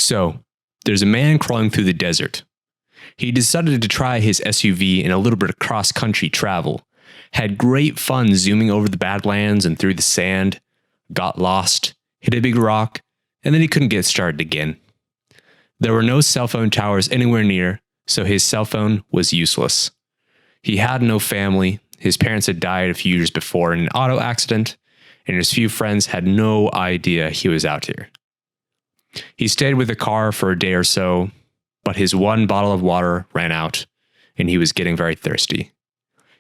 So, there's a man crawling through the desert. He decided to try his SUV in a little bit of cross-country travel, had great fun zooming over the Badlands and through the sand, got lost, hit a big rock, and then he couldn't get started again. There were no cell phone towers anywhere near, so his cell phone was useless. He had no family, his parents had died a few years before in an auto accident, and his few friends had no idea he was out here. He stayed with the car for a day or so, but his one bottle of water ran out, and he was getting very thirsty.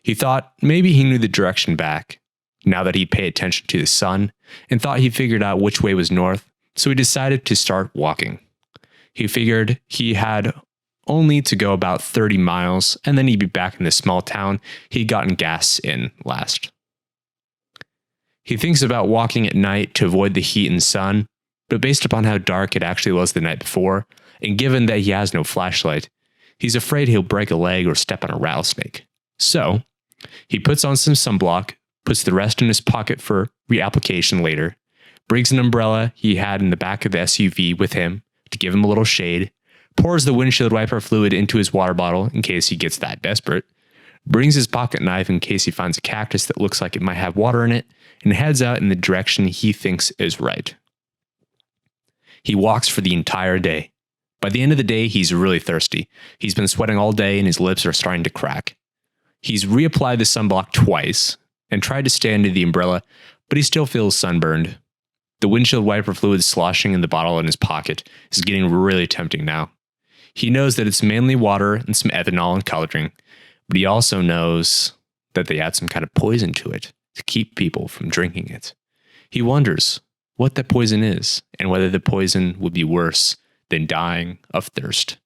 He thought maybe he knew the direction back, now that he'd paid attention to the sun, and thought he figured out which way was north, so he decided to start walking. He figured he had only to go about 30 miles, and then he'd be back in the small town he'd gotten gas in last. He thinks about walking at night to avoid the heat and sun, but based upon how dark it actually was the night before, and given that he has no flashlight, he's afraid he'll break a leg or step on a rattlesnake. So, he puts on some sunblock, puts the rest in his pocket for reapplication later, brings an umbrella he had in the back of the SUV with him to give him a little shade, pours the windshield wiper fluid into his water bottle in case he gets that desperate, brings his pocket knife in case he finds a cactus that looks like it might have water in it, and heads out in the direction he thinks is right. He walks for the entire day. By the end of the day, he's really thirsty. He's been sweating all day and his lips are starting to crack. He's reapplied the sunblock twice and tried to stay under the umbrella, but he still feels sunburned. The windshield wiper fluid sloshing in the bottle in his pocket is getting really tempting now. He knows that it's mainly water and some ethanol and coloring, but he also knows that they add some kind of poison to it to keep people from drinking it. He wonders what that poison is and whether the poison would be worse than dying of thirst.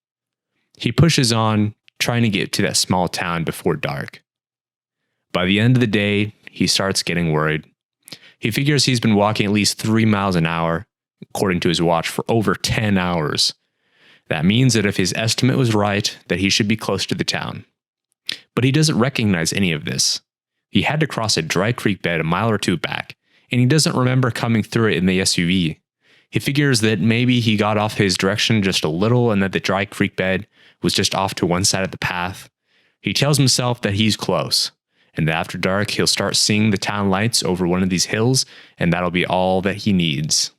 He pushes on, trying to get to that small town before dark. By the end of the day, he starts getting worried. He figures he's been walking at least 3 miles an hour, according to his watch, for over 10 hours. That means that if his estimate was right, that he should be close to the town. But he doesn't recognize any of this. He had to cross a dry creek bed a mile or two back, and he doesn't remember coming through it in the SUV. He figures that maybe he got off his direction just a little and that the dry creek bed was just off to one side of the path. He tells himself that he's close, and that after dark he'll start seeing the town lights over one of these hills, and that'll be all that he needs.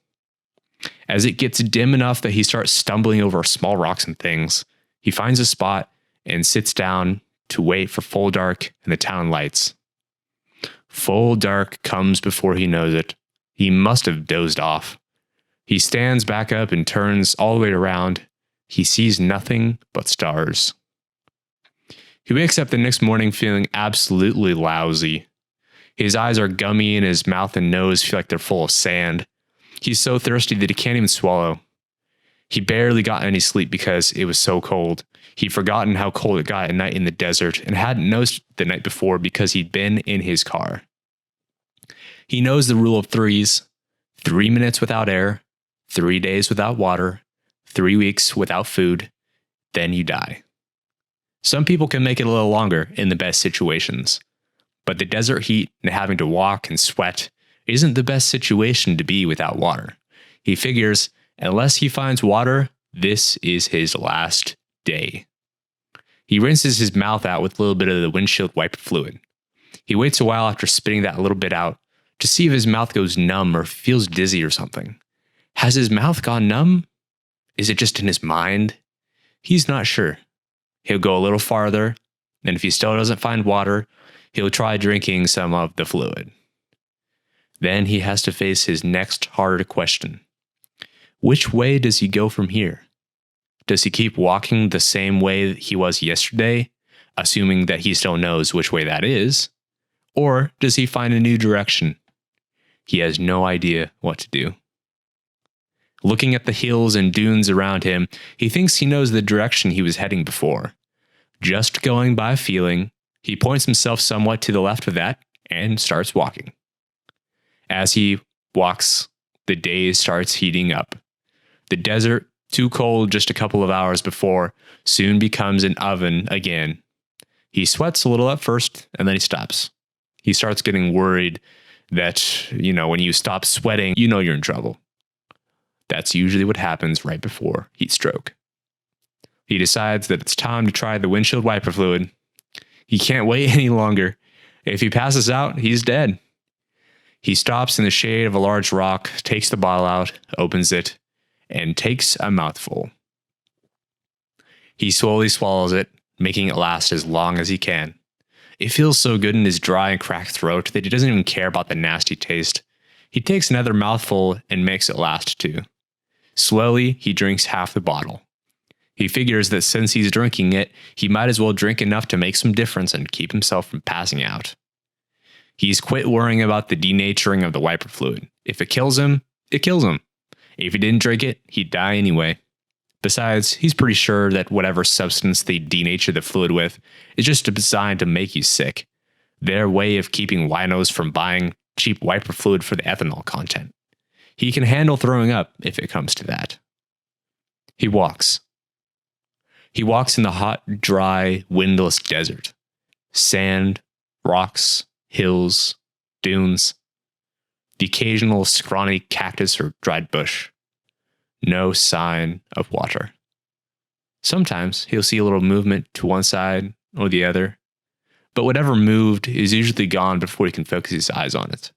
As it gets dim enough that he starts stumbling over small rocks and things, he finds a spot and sits down to wait for full dark and the town lights. Full dark comes before he knows it. He must have dozed off. He stands back up and turns all the way around. He sees nothing but stars. He wakes up the next morning feeling absolutely lousy. His eyes are gummy and his mouth and nose feel like they're full of sand. He's so thirsty that he can't even swallow. He barely got any sleep because it was so cold. He'd forgotten how cold it got at night in the desert and hadn't noticed the night before because he'd been in his car. He knows the rule of threes: 3 minutes without air, 3 days without water, 3 weeks without food, then you die. Some people can make it a little longer in the best situations, but the desert heat and having to walk and sweat isn't the best situation to be without water. He figures, unless he finds water, this is his last day. He rinses his mouth out with a little bit of the windshield wiper fluid. He waits a while after spitting that little bit out to see if his mouth goes numb or feels dizzy or something. Has his mouth gone numb? Is it just in his mind? He's not sure. He'll go a little farther, and if he still doesn't find water, he'll try drinking some of the fluid. Then he has to face his next harder question. Which way does he go from here? Does he keep walking the same way that he was yesterday, assuming that he still knows which way that is? Or does he find a new direction? He has no idea what to do. Looking at the hills and dunes around him, he thinks he knows the direction he was heading before. Just going by feeling, he points himself somewhat to the left of that and starts walking. As he walks, the day starts heating up. The desert, too cold just a couple of hours before, soon becomes an oven again. He sweats a little at first, and then he stops. He starts getting worried that, when you stop sweating, you're in trouble. That's usually what happens right before heat stroke. He decides that it's time to try the windshield wiper fluid. He can't wait any longer. If he passes out, he's dead. He stops in the shade of a large rock, takes the bottle out, opens it, and takes a mouthful. He slowly swallows it, making it last as long as he can. It feels so good in his dry and cracked throat that he doesn't even care about the nasty taste. He takes another mouthful and makes it last too. Slowly, he drinks half the bottle. He figures that since he's drinking it, he might as well drink enough to make some difference and keep himself from passing out. He's quit worrying about the denaturing of the wiper fluid. If it kills him, it kills him. If he didn't drink it, he'd die anyway. Besides, he's pretty sure that whatever substance they denature the fluid with is just designed to make you sick. Their way of keeping winos from buying cheap wiper fluid for the ethanol content. He can handle throwing up if it comes to that. He walks. He walks in the hot, dry, windless desert. Sand, rocks, hills, dunes. The occasional scrawny cactus or dried bush. No sign of water. Sometimes he'll see a little movement to one side or the other, but whatever moved is usually gone before he can focus his eyes on it.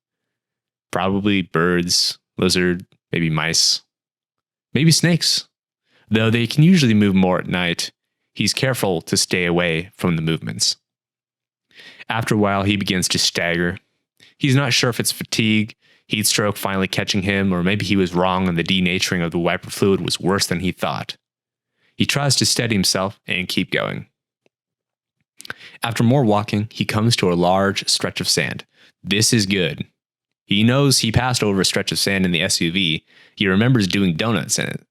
Probably birds, lizard, maybe mice, maybe snakes. Though they can usually move more at night, he's careful to stay away from the movements. After a while, he begins to stagger. He's not sure if it's fatigue, heat stroke finally catching him, or maybe he was wrong and the denaturing of the wiper fluid was worse than he thought. He tries to steady himself and keep going. After more walking, he comes to a large stretch of sand. This is good. He knows he passed over a stretch of sand in the SUV. He remembers doing donuts in it.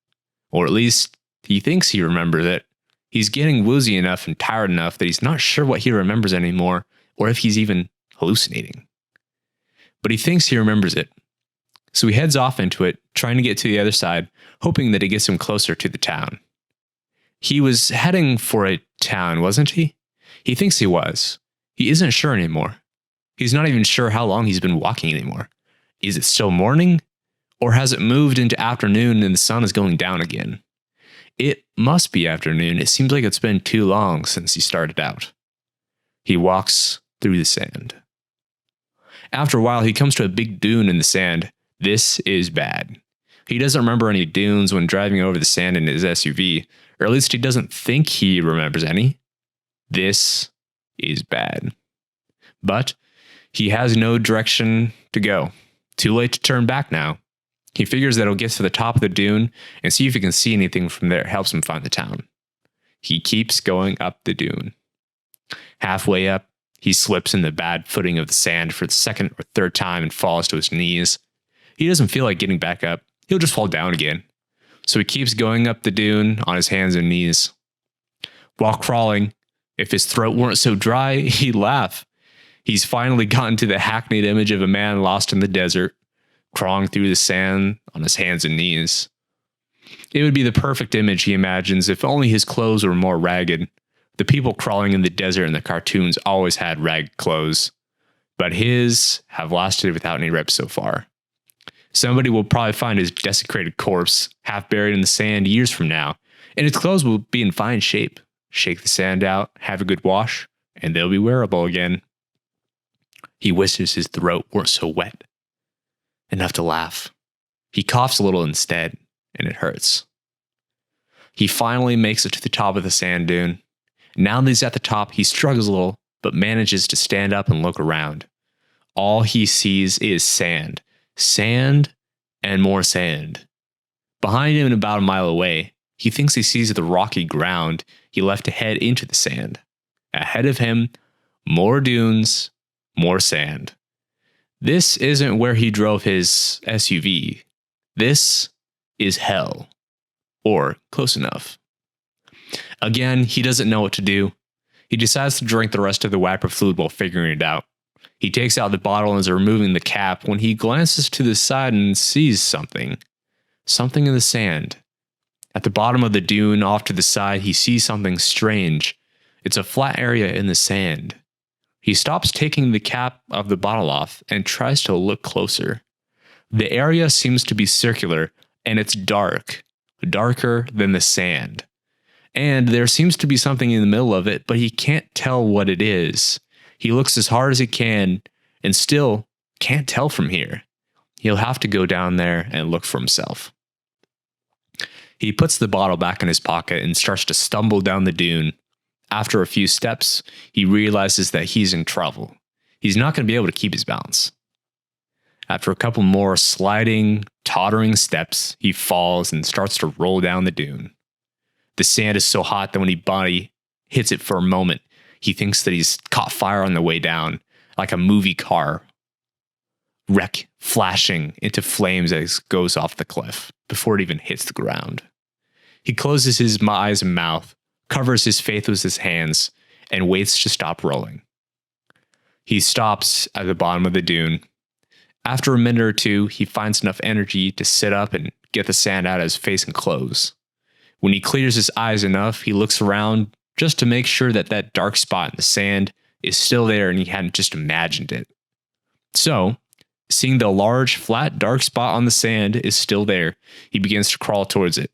Or at least, he thinks he remembers it. He's getting woozy enough and tired enough that he's not sure what he remembers anymore, or if he's even hallucinating. But he thinks he remembers it. So he heads off into it, trying to get to the other side, hoping that it gets him closer to the town. He was heading for a town, wasn't he? He thinks he was. He isn't sure anymore. He's not even sure how long he's been walking anymore. Is it still morning? Or has it moved into afternoon and the sun is going down again? It must be afternoon. It seems like it's been too long since he started out. He walks through the sand. After a while, he comes to a big dune in the sand. This is bad. He doesn't remember any dunes when driving over the sand in his SUV, or at least he doesn't think he remembers any. This is bad. But he has no direction to go. Too late to turn back now. He figures that he'll get to the top of the dune and see if he can see anything from there. It helps him find the town. He keeps going up the dune. Halfway up, he slips in the bad footing of the sand for the second or third time and falls to his knees. He doesn't feel like getting back up. He'll just fall down again. So he keeps going up the dune on his hands and knees. While crawling, if his throat weren't so dry, he'd laugh. He's finally gotten to the hackneyed image of a man lost in the desert, crawling through the sand on his hands and knees. It would be the perfect image, he imagines, if only his clothes were more ragged. The people crawling in the desert in the cartoons always had ragged clothes, but his have lasted without any rips so far. Somebody will probably find his desecrated corpse half buried in the sand years from now, and his clothes will be in fine shape. Shake the sand out, have a good wash, and they'll be wearable again. He wishes his throat weren't so wet. Enough to laugh. He coughs a little instead, and it hurts. He finally makes it to the top of the sand dune. Now that he's at the top, he struggles a little, but manages to stand up and look around. All he sees is sand. Sand and more sand. Behind him and about a mile away, he thinks he sees the rocky ground he left to head into the sand. Ahead of him, more dunes, more sand. This isn't where he drove his SUV. This is hell. Or close enough. Again, he doesn't know what to do. He decides to drink the rest of the wiper fluid while figuring it out. He takes out the bottle and is removing the cap when he glances to the side and sees something. Something in the sand. At the bottom of the dune, off to the side, he sees something strange. It's a flat area in the sand. He stops taking the cap of the bottle off and tries to look closer. The area seems to be circular, and it's dark, darker than the sand. And there seems to be something in the middle of it, but he can't tell what it is. He looks as hard as he can and still can't tell from here. He'll have to go down there and look for himself. He puts the bottle back in his pocket and starts to stumble down the dune. After a few steps, he realizes that he's in trouble. He's not going to be able to keep his balance. After a couple more sliding, tottering steps, he falls and starts to roll down the dune. The sand is so hot that when his body hits it for a moment, he thinks that he's caught fire on the way down, like a movie car wreck flashing into flames as it goes off the cliff before it even hits the ground. He closes his eyes and mouth, covers his face with his hands, and waits to stop rolling. He stops at the bottom of the dune. After a minute or two, he finds enough energy to sit up and get the sand out of his face and clothes. When he clears his eyes enough, he looks around just to make sure that that dark spot in the sand is still there and he hadn't just imagined it. So, seeing the large, flat, dark spot on the sand is still there, he begins to crawl towards it.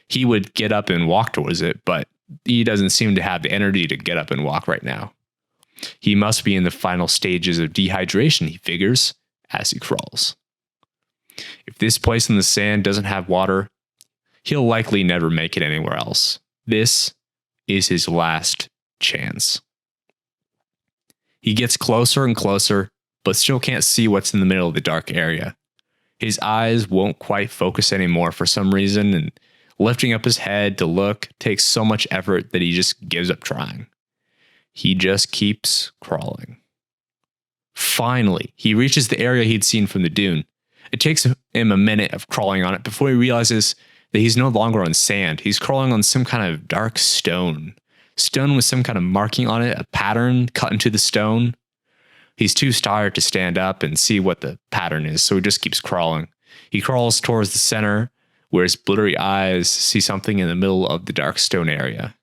He would get up and walk towards it, but he doesn't seem to have the energy to get up and walk right now. He must be in the final stages of dehydration, he figures, as he crawls. If this place in the sand doesn't have water, he'll likely never make it anywhere else. This is his last chance. He gets closer and closer, but still can't see what's in the middle of the dark area. His eyes won't quite focus anymore for some reason, and lifting up his head to look takes so much effort that he just gives up trying. He just keeps crawling. Finally, he reaches the area he'd seen from the dune. It takes him a minute of crawling on it before he realizes that he's no longer on sand. He's crawling on some kind of dark stone. Stone with some kind of marking on it, a pattern cut into the stone. He's too tired to stand up and see what the pattern is, so he just keeps crawling. He crawls towards the center, where his blurry eyes see something in the middle of the dark stone area.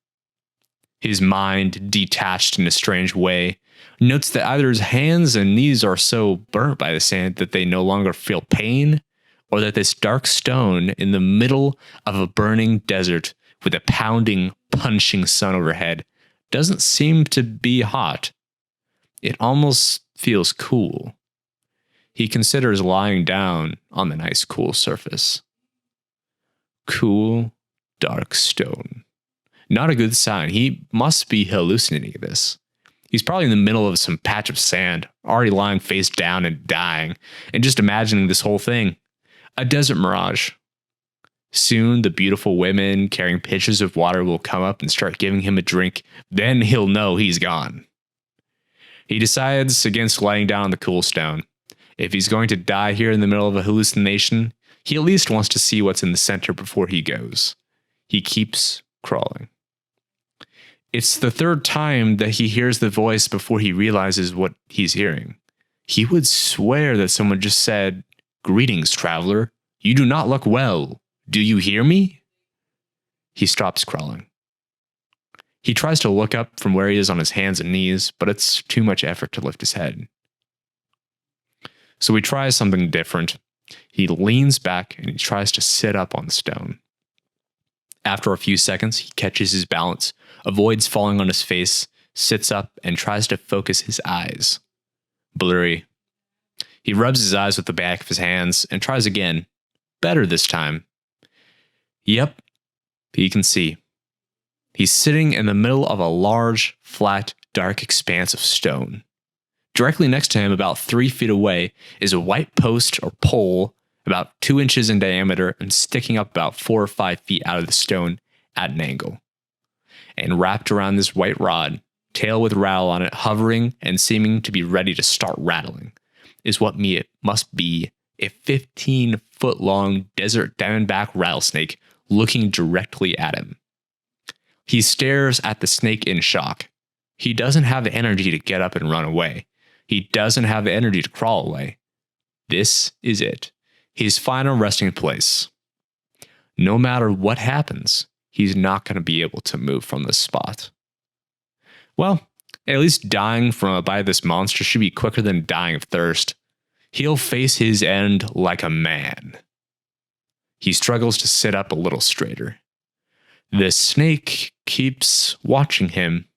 His mind, detached in a strange way, notes that either his hands and knees are so burnt by the sand that they no longer feel pain, or that this dark stone in the middle of a burning desert with a pounding, punching sun overhead doesn't seem to be hot. It almost feels cool. He considers lying down on the nice, cool surface. Cool, dark stone. Not a good sign. He must be hallucinating this. He's probably in the middle of some patch of sand, already lying face down and dying, and just imagining this whole thing. A desert mirage. Soon, the beautiful women carrying pitchers of water will come up and start giving him a drink. Then he'll know he's gone. He decides against lying down on the cool stone. If he's going to die here in the middle of a hallucination, he at least wants to see what's in the center before he goes. He keeps crawling. It's the third time that he hears the voice before he realizes what he's hearing. He would swear that someone just said, "Greetings, traveler. You do not look well. Do you hear me?" He stops crawling. He tries to look up from where he is on his hands and knees, but it's too much effort to lift his head. So he tries something different. He leans back and he tries to sit up on the stone. After a few seconds, he catches his balance, avoids falling on his face, sits up, and tries to focus his eyes. Blurry. He rubs his eyes with the back of his hands and tries again. Better this time. Yep, he can see. He's sitting in the middle of a large, flat, dark expanse of stone. Directly next to him, about 3 feet away, is a white post or pole about 2 inches in diameter and sticking up about 4 or 5 feet out of the stone at an angle. And wrapped around this white rod, tail with rattle on it, hovering and seeming to be ready to start rattling, is what must be a 15-foot-long desert diamondback rattlesnake looking directly at him. He stares at the snake in shock. He doesn't have the energy to get up and run away. He doesn't have the energy to crawl away. This is it. His final resting place. No matter what happens, he's not going to be able to move from this spot. Well, at least dying from a bite of this monster should be quicker than dying of thirst. He'll face his end like a man. He struggles to sit up a little straighter. The snake keeps watching him.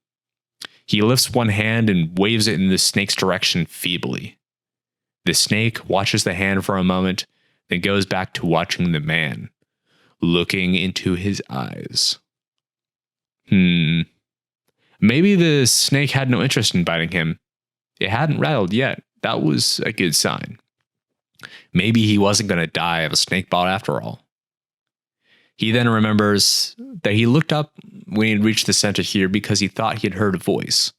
He lifts one hand and waves it in the snake's direction feebly. The snake watches the hand for a moment, then goes back to watching the man, looking into his eyes. Maybe the snake had no interest in biting him. It hadn't rattled yet. That was a good sign. Maybe he wasn't going to die of a snake bite after all. He then remembers that he looked up when he had reached the center here because he thought he had heard a voice.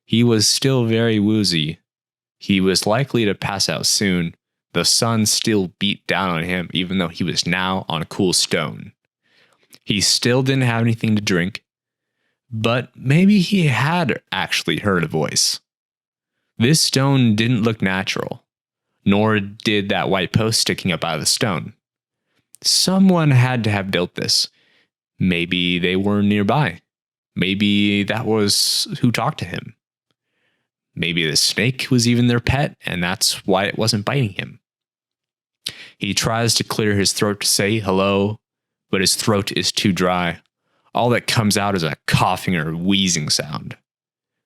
He was still very woozy. He was likely to pass out soon. The sun still beat down on him even though he was now on a cool stone. He still didn't have anything to drink, but maybe he had actually heard a voice. This stone didn't look natural, nor did that white post sticking up out of the stone. Someone had to have built this. Maybe they were nearby. Maybe that was who talked to him. Maybe the snake was even their pet, and that's why it wasn't biting him. He tries to clear his throat to say hello, but his throat is too dry. All that comes out is a coughing or wheezing sound.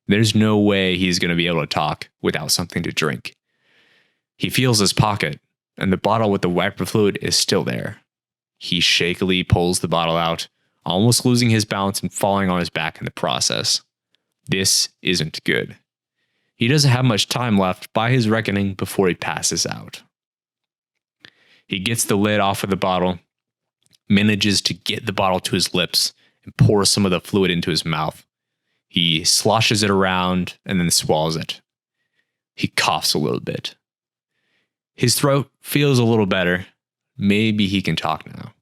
There's no way he's going to be able to talk without something to drink. He feels his pocket, and the bottle with the wiper fluid is still there. He shakily pulls the bottle out, almost losing his balance and falling on his back in the process. This isn't good. He doesn't have much time left by his reckoning before he passes out. He gets the lid off of the bottle, manages to get the bottle to his lips, and pours some of the fluid into his mouth. He sloshes it around and then swallows it. He coughs a little bit. His throat feels a little better. Maybe he can talk now.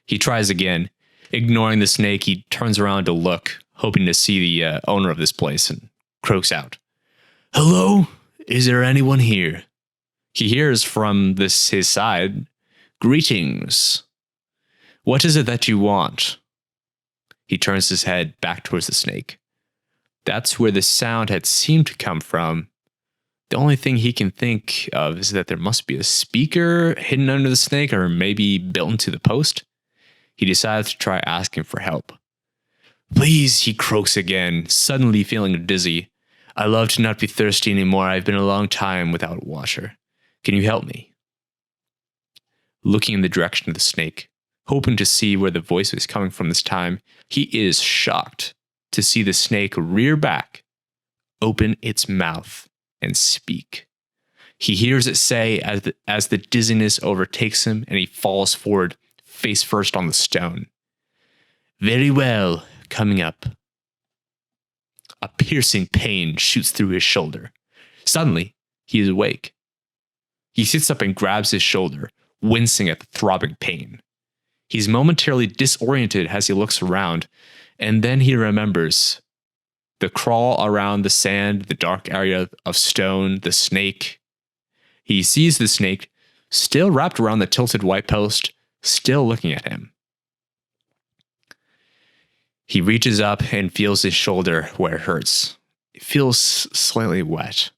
He tries again. Ignoring the snake, he turns around to look, hoping to see the owner of this place, and croaks out, "Hello? Is there anyone here?" He hears from his side, "Greetings. What is it that you want?" He turns his head back towards the snake. That's where the sound had seemed to come from. The only thing he can think of is that there must be a speaker hidden under the snake or maybe built into the post. He decides to try asking for help. "Please," he croaks again, suddenly feeling dizzy. "I love to not be thirsty anymore. I've been a long time without water. Can you help me?" Looking in the direction of the snake, hoping to see where the voice was coming from this time, he is shocked to see the snake rear back, open its mouth, and speak. He hears it say as the dizziness overtakes him and he falls forward, face first on the stone. "Very well, coming up." A piercing pain shoots through his shoulder. Suddenly, he is awake. He sits up and grabs his shoulder, wincing at the throbbing pain. He's momentarily disoriented as he looks around, and then he remembers the crawl around the sand, the dark area of stone, the snake. He sees the snake, still wrapped around the tilted white post, still looking at him. He reaches up and feels his shoulder where it hurts. It feels slightly wet.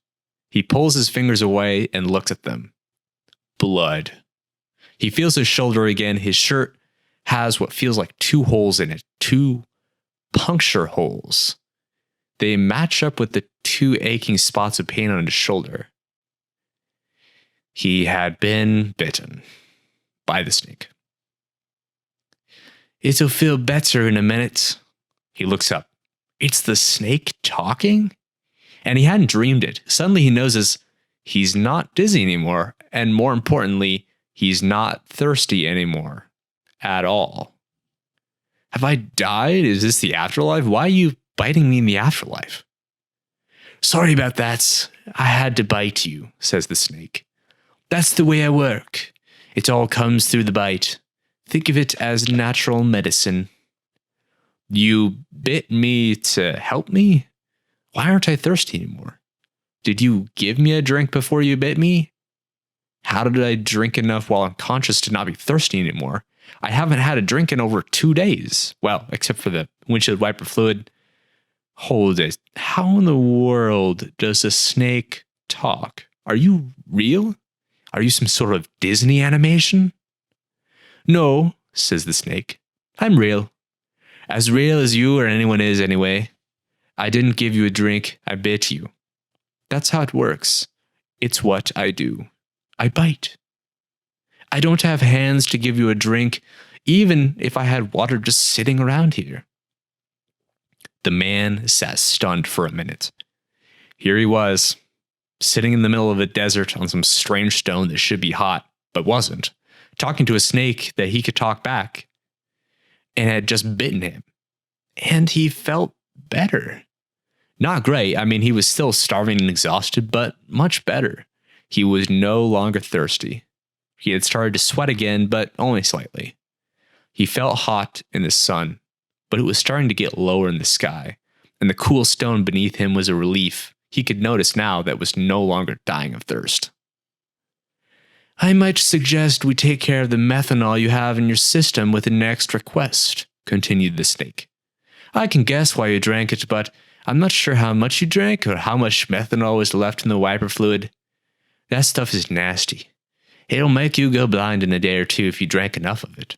He pulls his fingers away and looks at them. Blood. He feels his shoulder again. His shirt has what feels like 2 holes in it. 2 puncture holes. They match up with the 2 aching spots of pain on his shoulder. He had been bitten by the snake. "It'll feel better in a minute." He looks up. It's the snake talking? And he hadn't dreamed it. Suddenly he knows he's not dizzy anymore. And more importantly, he's not thirsty anymore. At all. "Have I died? Is this the afterlife? Why are you biting me in the afterlife?" "Sorry about that. I had to bite you," says the snake. "That's the way I work. It all comes through the bite. Think of it as natural medicine." "You bit me to help me? Why aren't I thirsty anymore? Did you give me a drink before you bit me? How did I drink enough while unconscious to not be thirsty anymore? I haven't had a drink in over 2 days. Well, except for the windshield wiper fluid. Hold it. How in the world does a snake talk? Are you real? Are you some sort of Disney animation?" No, says the snake. I'm real. As real as you or anyone is anyway. I didn't give you a drink, I bit you. That's how it works. It's what I do. I bite. I don't have hands to give you a drink, even if I had water just sitting around here. The man sat stunned for a minute. Here he was, sitting in the middle of a desert on some strange stone that should be hot, but wasn't, talking to a snake that he could talk back, and had just bitten him. And he felt better. Not great. I mean, he was still starving and exhausted, but much better. He was no longer thirsty. He had started to sweat again, but only slightly. He felt hot in the sun, but it was starting to get lower in the sky, and the cool stone beneath him was a relief he could notice now that was no longer dying of thirst. I might suggest we take care of the methanol you have in your system with the next request, continued the snake. I can guess why you drank it, but I'm not sure how much you drank or how much methanol was left in the wiper fluid. That stuff is nasty. It'll make you go blind in a day or two if you drank enough of it.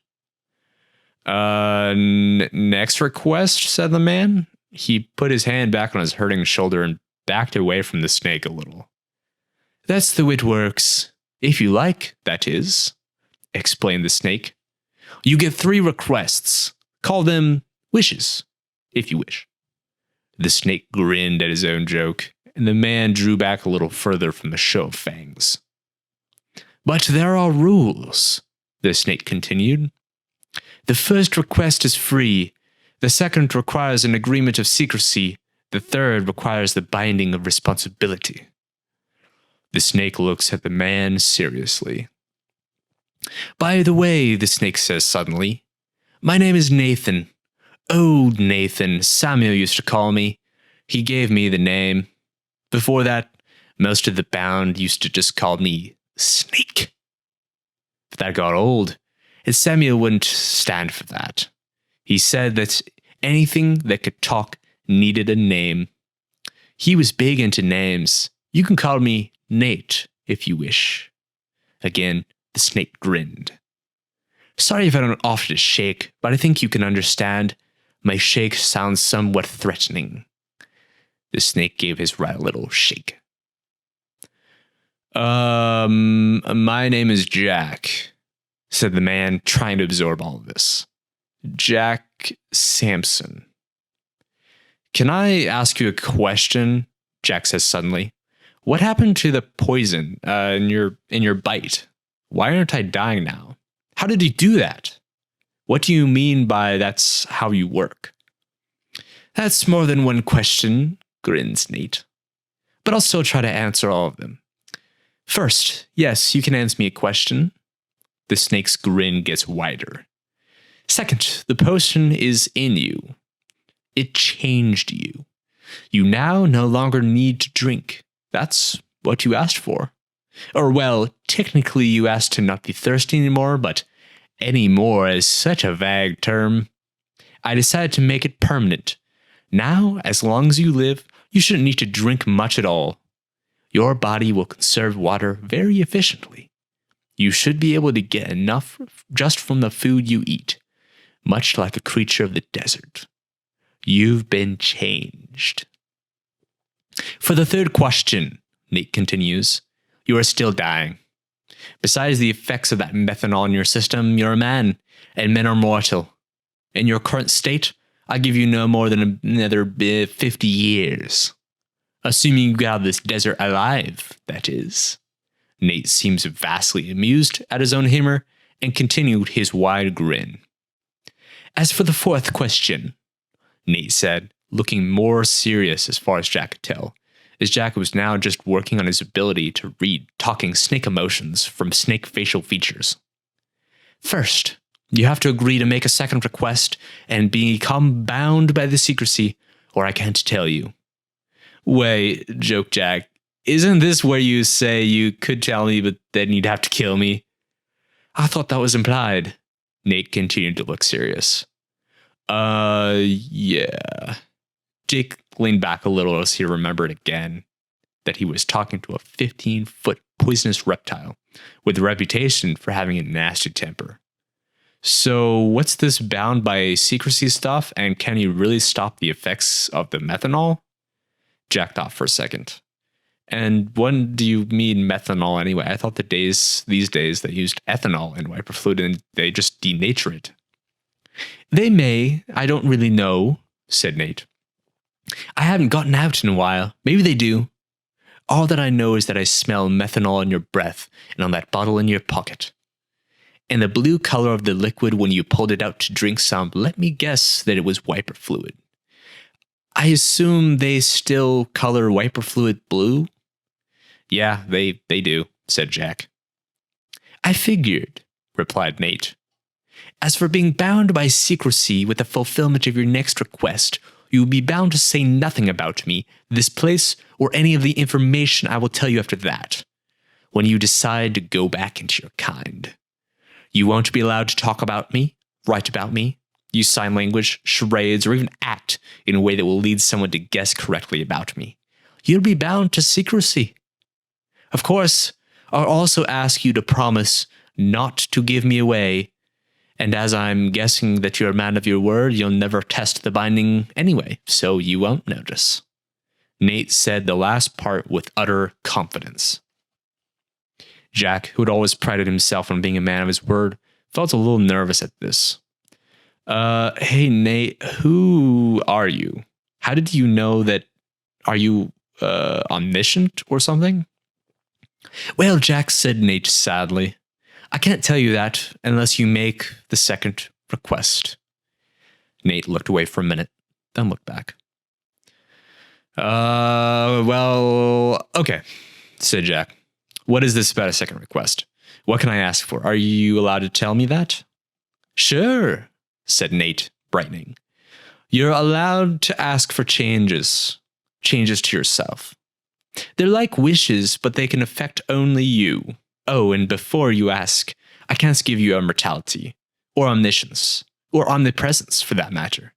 Next request, said the man. He put his hand back on his hurting shoulder and backed away from the snake a little. That's the way it works. If you like, that is, explained the snake. You get 3 requests. Call them wishes, if you wish. The snake grinned at his own joke, and the man drew back a little further from the show of fangs. But there are rules, the snake continued. The first request is free. The second requires an agreement of secrecy. The third requires the binding of responsibility. The snake looks at the man seriously. By the way, the snake says suddenly, my name is Nathan. Old Nathan, Samuel used to call me. He gave me the name. Before that, most of the band used to just call me Snake. But that got old, and Samuel wouldn't stand for that. He said that anything that could talk needed a name. He was big into names. You can call me Nate, if you wish. Again, the snake grinned. Sorry if I don't offer to shake, but I think you can understand. My shake sounds somewhat threatening. The snake gave his rat a little shake. My name is Jack, said the man, trying to absorb all of this. Jack Sampson. Can I ask you a question? Jack says suddenly. What happened to the poison in your bite? Why aren't I dying now? How did you do that? What do you mean by that's how you work? That's more than one question, grins Nate. But I'll still try to answer all of them. First, yes, you can answer me a question. The snake's grin gets wider. Second, the potion is in you. It changed you. You now no longer need to drink. That's what you asked for. Or well, technically you asked to not be thirsty anymore, but anymore is such a vague term. I decided to make it permanent. Now, as long as you live, you shouldn't need to drink much at all. Your body will conserve water very efficiently. You should be able to get enough just from the food you eat, much like a creature of the desert. You've been changed. For the third question, Nate continues, you are still dying. Besides the effects of that methanol in your system, you're a man, and men are mortal. In your current state, I give you no more than another 50 years. Assuming you get out of this desert alive, that is. Nate seems vastly amused at his own humor and continued his wide grin. As for the fourth question, Nate said, looking more serious as far as Jack could tell, as Jack was now just working on his ability to read talking snake emotions from snake facial features. First, you have to agree to make a second request and become bound by the secrecy, or I can't tell you. Wait, joked Jack, isn't this where you say you could tell me, but then you'd have to kill me? I thought that was implied. Nate continued to look serious. Yeah. Jake leaned back a little as he remembered again that he was talking to a 15-foot poisonous reptile with a reputation for having a nasty temper. So, what's this bound by secrecy stuff, and can you really stop the effects of the methanol? Jack thought for a second. And when do you mean methanol anyway? I thought these days they used ethanol in wiper fluid and they just denature it. They may. I don't really know, said Nate. I haven't gotten out in a while. Maybe they do. All that I know is that I smell methanol in your breath and on that bottle in your pocket. And the blue color of the liquid when you pulled it out to drink some, let me guess that it was wiper fluid. I assume they still color wiper fluid blue? Yeah, they do, said Jack. I figured, replied Nate. As for being bound by secrecy with the fulfillment of your next request, you will be bound to say nothing about me, this place, or any of the information I will tell you after that, when you decide to go back into your kind. You won't be allowed to talk about me, write about me, use sign language, charades, or even act in a way that will lead someone to guess correctly about me. You'll be bound to secrecy. Of course, I'll also ask you to promise not to give me away, and as I'm guessing that you're a man of your word, you'll never test the binding anyway, so you won't notice. Nate said the last part with utter confidence. Jack, who had always prided himself on being a man of his word, felt a little nervous at this. Hey, Nate, who are you? How did you know that? Are you omniscient or something? Well, Jack, said Nate sadly, I can't tell you that unless you make the second request. Nate looked away for a minute, then looked back. Well, okay, said Jack. What is this about a second request? What can I ask for? Are you allowed to tell me that? Sure, said Nate, brightening. You're allowed to ask for changes to yourself. They're like wishes, but they can affect only you. Oh, and before you ask, I can't give you immortality, or omniscience, or omnipresence for that matter.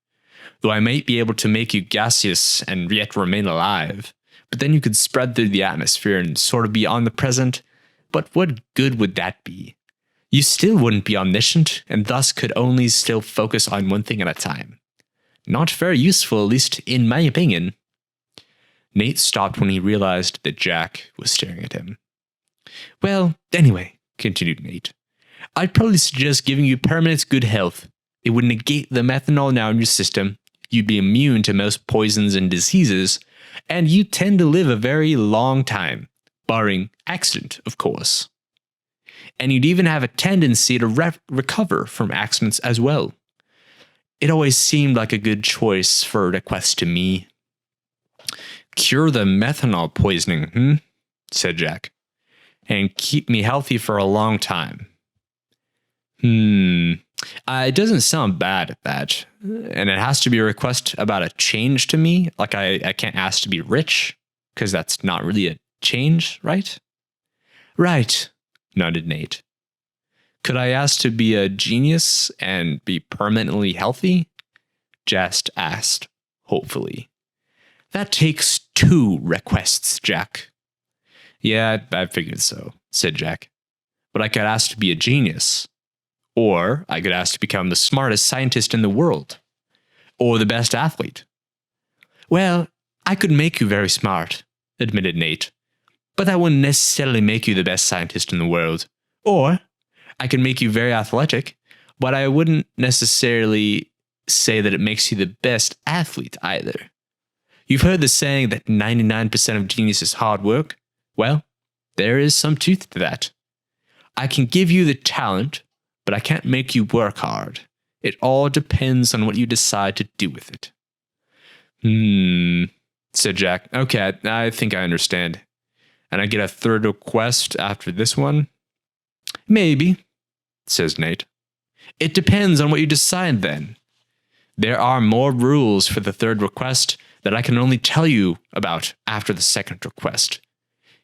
Though I might be able to make you gaseous and yet remain alive, but then you could spread through the atmosphere and sort of be omnipresent. But what good would that be? You still wouldn't be omniscient, and thus could only still focus on one thing at a time. Not very useful, at least in my opinion. Nate stopped when he realized that Jack was staring at him. Well, anyway, continued Nate, I'd probably suggest giving you permanent good health. It would negate the methanol now in your system. You'd be immune to most poisons and diseases, and you tend to live a very long time, barring accident, of course. And you'd even have a tendency to recover from accidents as well. It always seemed like a good choice for a request to me. Cure the methanol poisoning, said Jack, and keep me healthy for a long time. It doesn't sound bad at that. And it has to be a request about a change to me. Like I can't ask to be rich, because that's not really a change, right? Right, nodded Nate. Could I ask to be a genius and be permanently healthy? Just asked, hopefully. That takes 2 requests, Jack. Yeah, I figured so, said Jack. But I could ask to be a genius. Or I could ask to become the smartest scientist in the world. Or the best athlete. Well, I could make you very smart, admitted Nate. But that wouldn't necessarily make you the best scientist in the world. Or I could make you very athletic, but I wouldn't necessarily say that it makes you the best athlete either. You've heard the saying that 99% of genius is hard work? Well, there is some truth to that. I can give you the talent, but I can't make you work hard. It all depends on what you decide to do with it. Said Jack. Okay, I think I understand. And I get a third request after this one? Maybe, says Nate. It depends on what you decide then. There are more rules for the third request that I can only tell you about after the second request.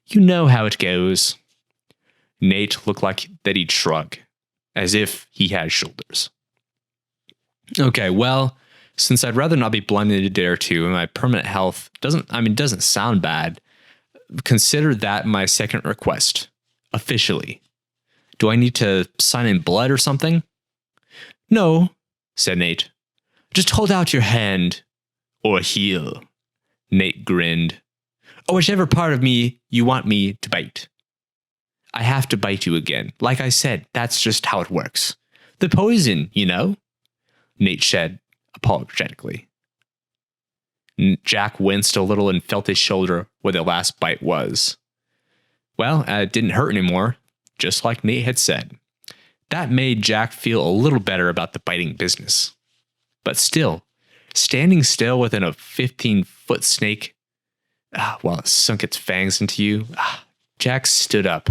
You know how it goes. Nate looked like that he'd shrug, as if he had shoulders. Okay, well, since I'd rather not be blinded a day or two and my permanent health doesn't sound bad, consider that my second request, officially. Do I need to sign in blood or something? No, said Nate. Just hold out your hand. Or heel. Nate grinned. Or whichever part of me you want me to bite. I have to bite you again. Like I said, that's just how it works. The poison, you know? Nate said apologetically. Jack winced a little and felt his shoulder where the last bite was. Well, it didn't hurt anymore, just like Nate had said. That made Jack feel a little better about the biting business. But still, standing still within a 15-foot snake, while it sunk its fangs into you, Jack stood up.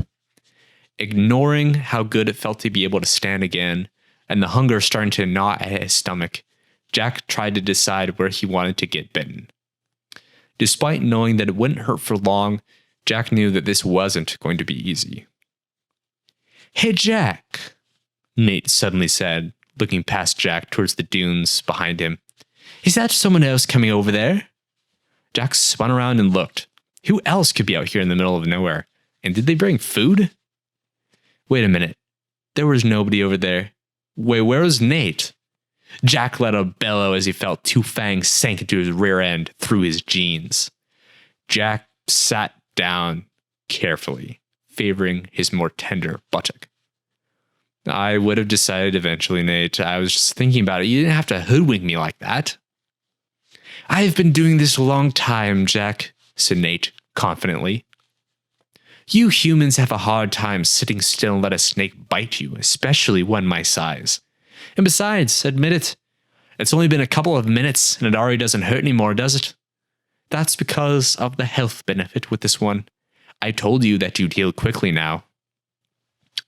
Ignoring how good it felt to be able to stand again, and the hunger starting to gnaw at his stomach, Jack tried to decide where he wanted to get bitten. Despite knowing that it wouldn't hurt for long, Jack knew that this wasn't going to be easy. Hey, Jack, Nate suddenly said, looking past Jack towards the dunes behind him. Is that someone else coming over there? Jack spun around and looked. Who else could be out here in the middle of nowhere? And did they bring food? Wait a minute. There was nobody over there. Wait, where was Nate? Jack let out a bellow as he felt two fangs sank into his rear end through his jeans. Jack sat down carefully, favoring his more tender buttock. I would have decided eventually, Nate. I was just thinking about it. You didn't have to hoodwink me like that. I've been doing this a long time, Jack, said Nate confidently. You humans have a hard time sitting still and let a snake bite you, especially one my size. And besides, admit it, it's only been a couple of minutes and it already doesn't hurt anymore, does it? That's because of the health benefit with this one. I told you that you'd heal quickly now.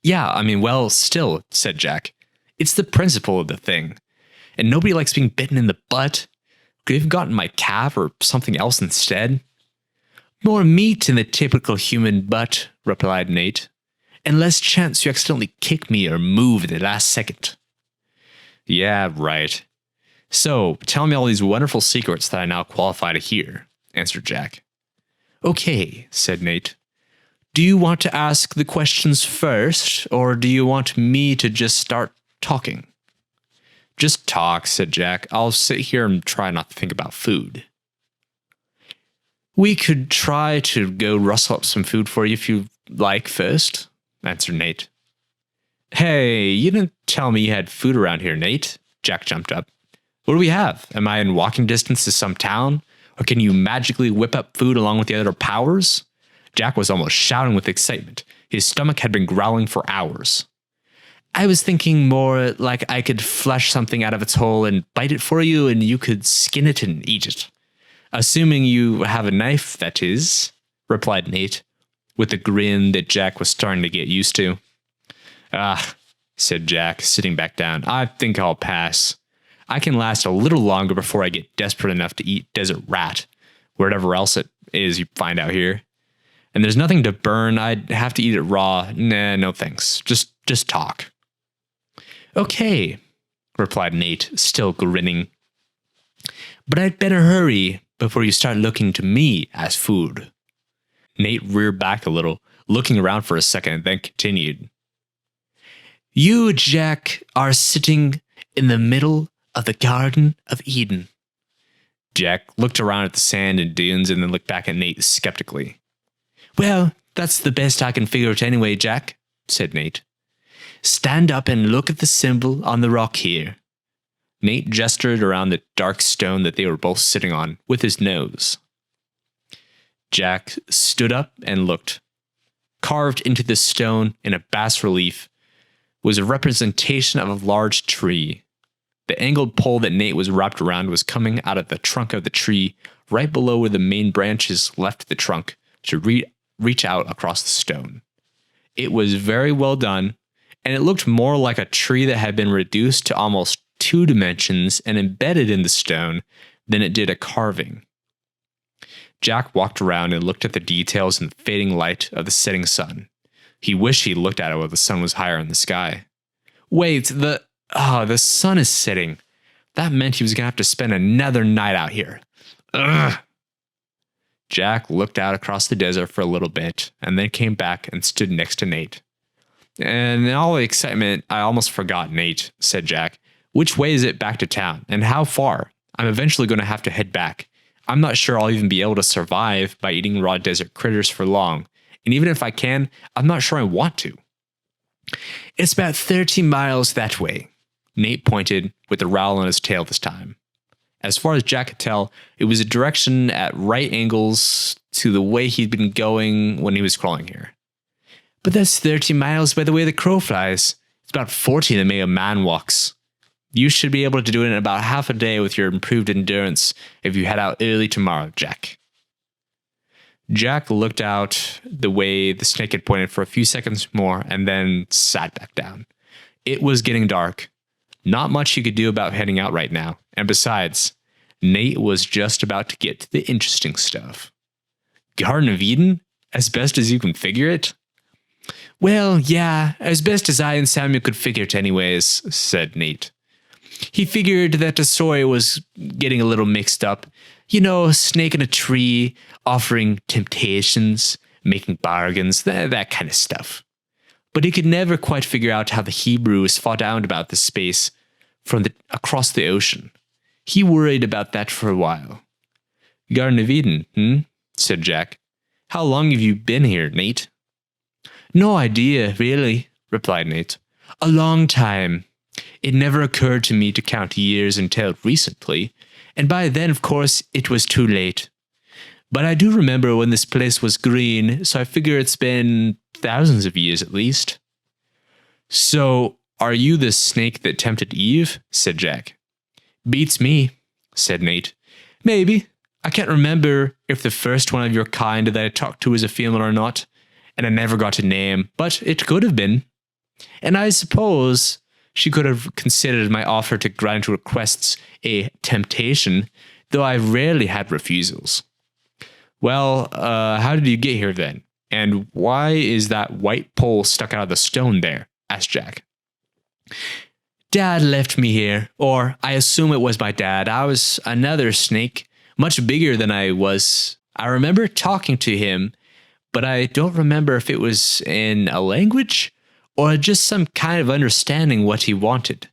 Yeah, well, still, said Jack. It's the principle of the thing. And nobody likes being bitten in the butt. Could you have gotten my calf or something else instead? More meat in the typical human butt, replied Nate. And less chance you accidentally kick me or move at the last second. Yeah, right. So, tell me all these wonderful secrets that I now qualify to hear, answered Jack. Okay, said Nate. Do you want to ask the questions first, or do you want me to just start talking? Just talk, said Jack. I'll sit here and try not to think about food. We could try to go rustle up some food for you if you like first, answered Nate. Hey, you didn't tell me you had food around here, Nate. Jack jumped up. What do we have? Am I in walking distance to some town? Or can you magically whip up food along with the other powers? Jack was almost shouting with excitement. His stomach had been growling for hours. I was thinking more like I could flush something out of its hole and bite it for you, and you could skin it and eat it. Assuming you have a knife, that is, replied Nate, with a grin that Jack was starting to get used to. Said Jack, sitting back down. I think I'll pass. I can last a little longer before I get desperate enough to eat desert rat, whatever else it is you find out here. And there's nothing to burn. I'd have to eat it raw. Nah, no thanks. Just talk. Okay, replied Nate, still grinning. But I'd better hurry before you start looking to me as food. Nate reared back a little, looking around for a second, then continued. You, Jack, are sitting in the middle of the Garden of Eden. Jack looked around at the sand and dunes and then looked back at Nate skeptically. Well, that's the best I can figure out anyway, Jack, said Nate. Stand up and look at the symbol on the rock here. Nate gestured around the dark stone that they were both sitting on with his nose. Jack stood up and looked. Carved into the stone in a bas-relief was a representation of a large tree. The angled pole that Nate was wrapped around was coming out of the trunk of the tree right below where the main branches left the trunk to reach out across the stone. It was very well done, and it looked more like a tree that had been reduced to almost 2 dimensions and embedded in the stone than it did a carving. Jack walked around and looked at the details in the fading light of the setting sun. He wished he looked at it while the sun was higher in the sky. Wait, the sun is setting. That meant he was going to have to spend another night out here. Ugh. Jack looked out across the desert for a little bit and then came back and stood next to Nate. And in all the excitement, I almost forgot Nate, said Jack. Which way is it back to town, and how far? I'm eventually going to have to head back. I'm not sure I'll even be able to survive by eating raw desert critters for long, and even if I can, I'm not sure I want to. It's about 30 miles that way. Nate pointed, with a rowel on his tail this time. As far as Jack could tell, it was a direction at right angles to the way he'd been going when he was crawling here. But that's 30 miles by the way the crow flies. It's about 40 the way a man walks. You should be able to do it in about half a day with your improved endurance if you head out early tomorrow, Jack. Jack looked out the way the snake had pointed for a few seconds more and then sat back down. It was getting dark. Not much he could do about heading out right now. And besides, Nate was just about to get to the interesting stuff. Garden of Eden? As best as you can figure it? Well, yeah, as best as I and Samuel could figure it anyways, said Nate. He figured that the story was getting a little mixed up. You know, snake in a tree, offering temptations, making bargains, that kind of stuff. But he could never quite figure out how the Hebrews fought out about the space from across the ocean. He worried about that for a while. Garden of Eden, said Jack. How long have you been here, Nate? No idea, really, replied Nate. A long time. It never occurred to me to count years until recently, and by then, of course, it was too late. But I do remember when this place was green, so I figure it's been thousands of years at least. So, are you the snake that tempted Eve? Said Jack. Beats me, said Nate. Maybe. I can't remember if the first one of your kind that I talked to was a female or not, and I never got a name, but it could have been. And I suppose she could have considered my offer to grant requests a temptation, though I rarely had refusals. Well, how did you get here then? And why is that white pole stuck out of the stone there? Asked Jack. Dad left me here, or I assume it was my dad. I was another snake, much bigger than I was. I remember talking to him, but I don't remember if it was in a language or just some kind of understanding what he wanted.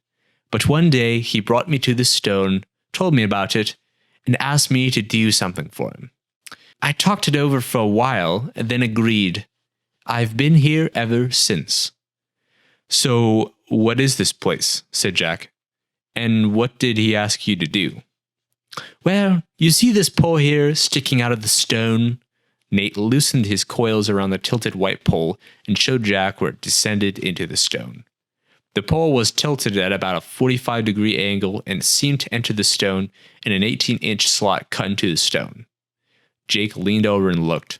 But one day he brought me to the stone, told me about it, and asked me to do something for him. I talked it over for a while and then agreed. I've been here ever since. So, what is this place? Said Jack. And what did he ask you to do? Well, you see this pole here sticking out of the stone? Nate loosened his coils around the tilted white pole and showed Jack where it descended into the stone. The pole was tilted at about a 45-degree angle and seemed to enter the stone in an 18-inch slot cut into the stone. Jake leaned over and looked.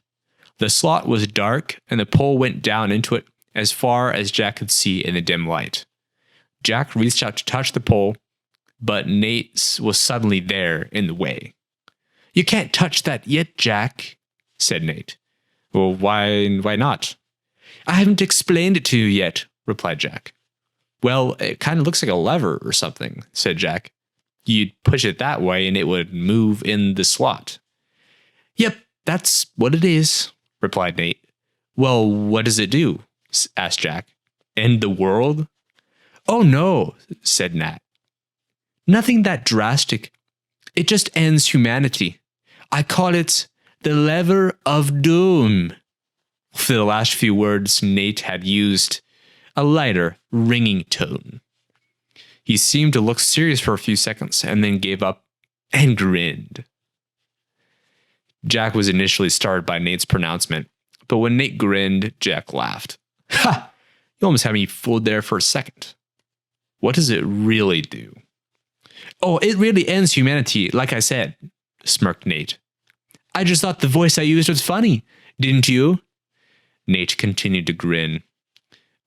The slot was dark, and the pole went down into it as far as Jack could see in the dim light. Jack reached out to touch the pole, but Nate was suddenly there in the way. You can't touch that yet, Jack, said Nate. Well, why not? I haven't explained it to you yet, replied Jack. Well, it kind of looks like a lever or something, said Jack. You'd push it that way and it would move in the slot. Yep, that's what it is, replied Nate. Well, what does it do? Asked Jack. End the world? Oh no, said Nat. Nothing that drastic. It just ends humanity. I call it the lever of doom. For the last few words Nate had used a lighter, ringing tone. He seemed to look serious for a few seconds and then gave up and grinned. Jack was initially startled by Nate's pronouncement, but when Nate grinned, Jack laughed. Ha! You almost had me fooled there for a second. What does it really do? Oh, it really ends humanity, like I said, smirked Nate. I just thought the voice I used was funny, didn't you? Nate continued to grin.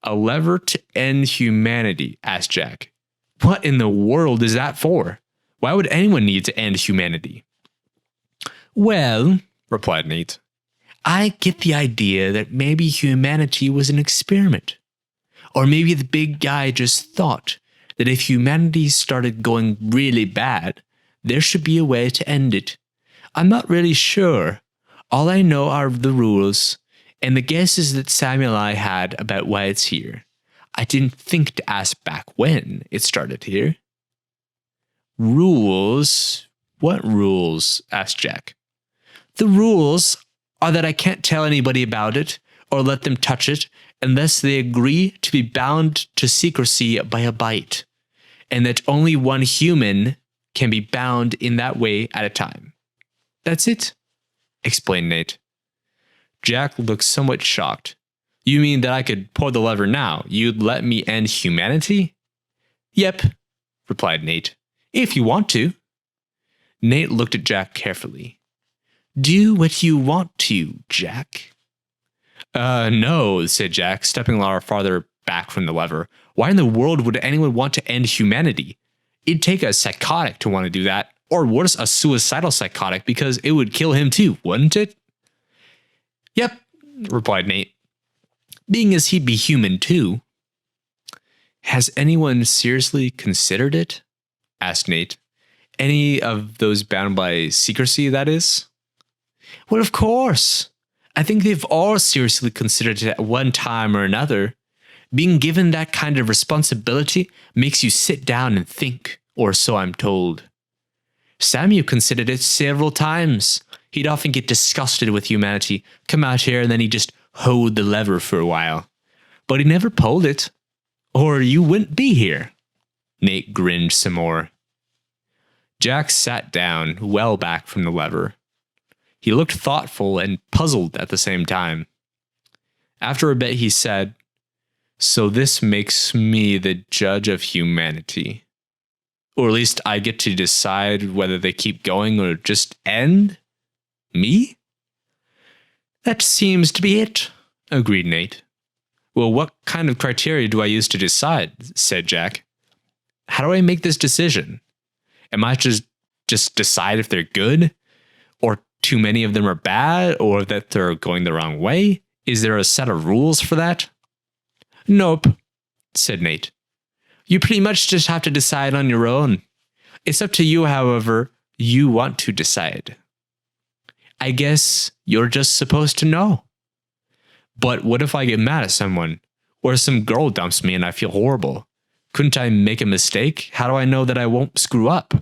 A lever to end humanity, asked Jack. What in the world is that for? Why would anyone need to end humanity? Well, replied Nate, I get the idea that maybe humanity was an experiment. Or maybe the big guy just thought that if humanity started going really bad, there should be a way to end it. I'm not really sure. All I know are the rules, and the guesses that Samuel and I had about why it's here. I didn't think to ask back when it started here. Rules? What rules? Asked Jack. The rules are that I can't tell anybody about it or let them touch it unless they agree to be bound to secrecy by a bite, and that only one human can be bound in that way at a time. That's it, explained Nate. Jack looked somewhat shocked. You mean that I could pull the lever now? You'd let me end humanity? Yep, replied Nate. If you want to. Nate looked at Jack carefully. Do what you want to, Jack. No, said Jack, stepping a lot farther back from the lever. Why in the world would anyone want to end humanity? It'd take a psychotic to want to do that, or worse, a suicidal psychotic, because it would kill him too, wouldn't it? Yep, replied Nate. Being as he'd be human too. Has anyone seriously considered it? Asked Nate. Any of those bound by secrecy, that is? Well, of course. I think they've all seriously considered it at one time or another. Being given that kind of responsibility makes you sit down and think, or so I'm told. Samuel considered it several times. He'd often get disgusted with humanity, come out here, and then he'd just hold the lever for a while. But he never pulled it, or you wouldn't be here. Nate grinned some more. Jack sat down, well back from the lever. He looked thoughtful and puzzled at the same time. After a bit, he said, So this makes me the judge of humanity. Or at least I get to decide whether they keep going or just end? Me? That seems to be it, agreed Nate. Well, what kind of criteria do I use to decide? Said Jack. How do I make this decision? Am I just decide if they're good? Or too many of them are bad? Or that they're going the wrong way? Is there a set of rules for that? Nope, said Nate. You pretty much just have to decide on your own. It's up to you, however, you want to decide. I guess you're just supposed to know. But what if I get mad at someone? Or some girl dumps me and I feel horrible? Couldn't I make a mistake? How do I know that I won't screw up?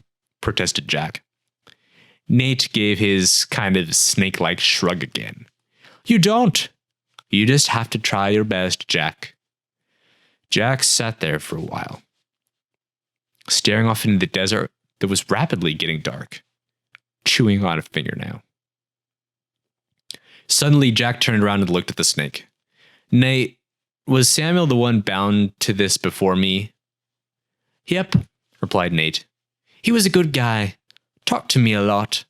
Protested Jack. Nate gave his kind of snake-like shrug again. You don't. You just have to try your best, Jack. Jack sat there for a while, staring off into the desert that was rapidly getting dark, chewing on a fingernail. Suddenly, Jack turned around and looked at the snake. Nate, was Samuel the one bound to this before me? Yep, replied Nate. He was a good guy. Talked to me a lot.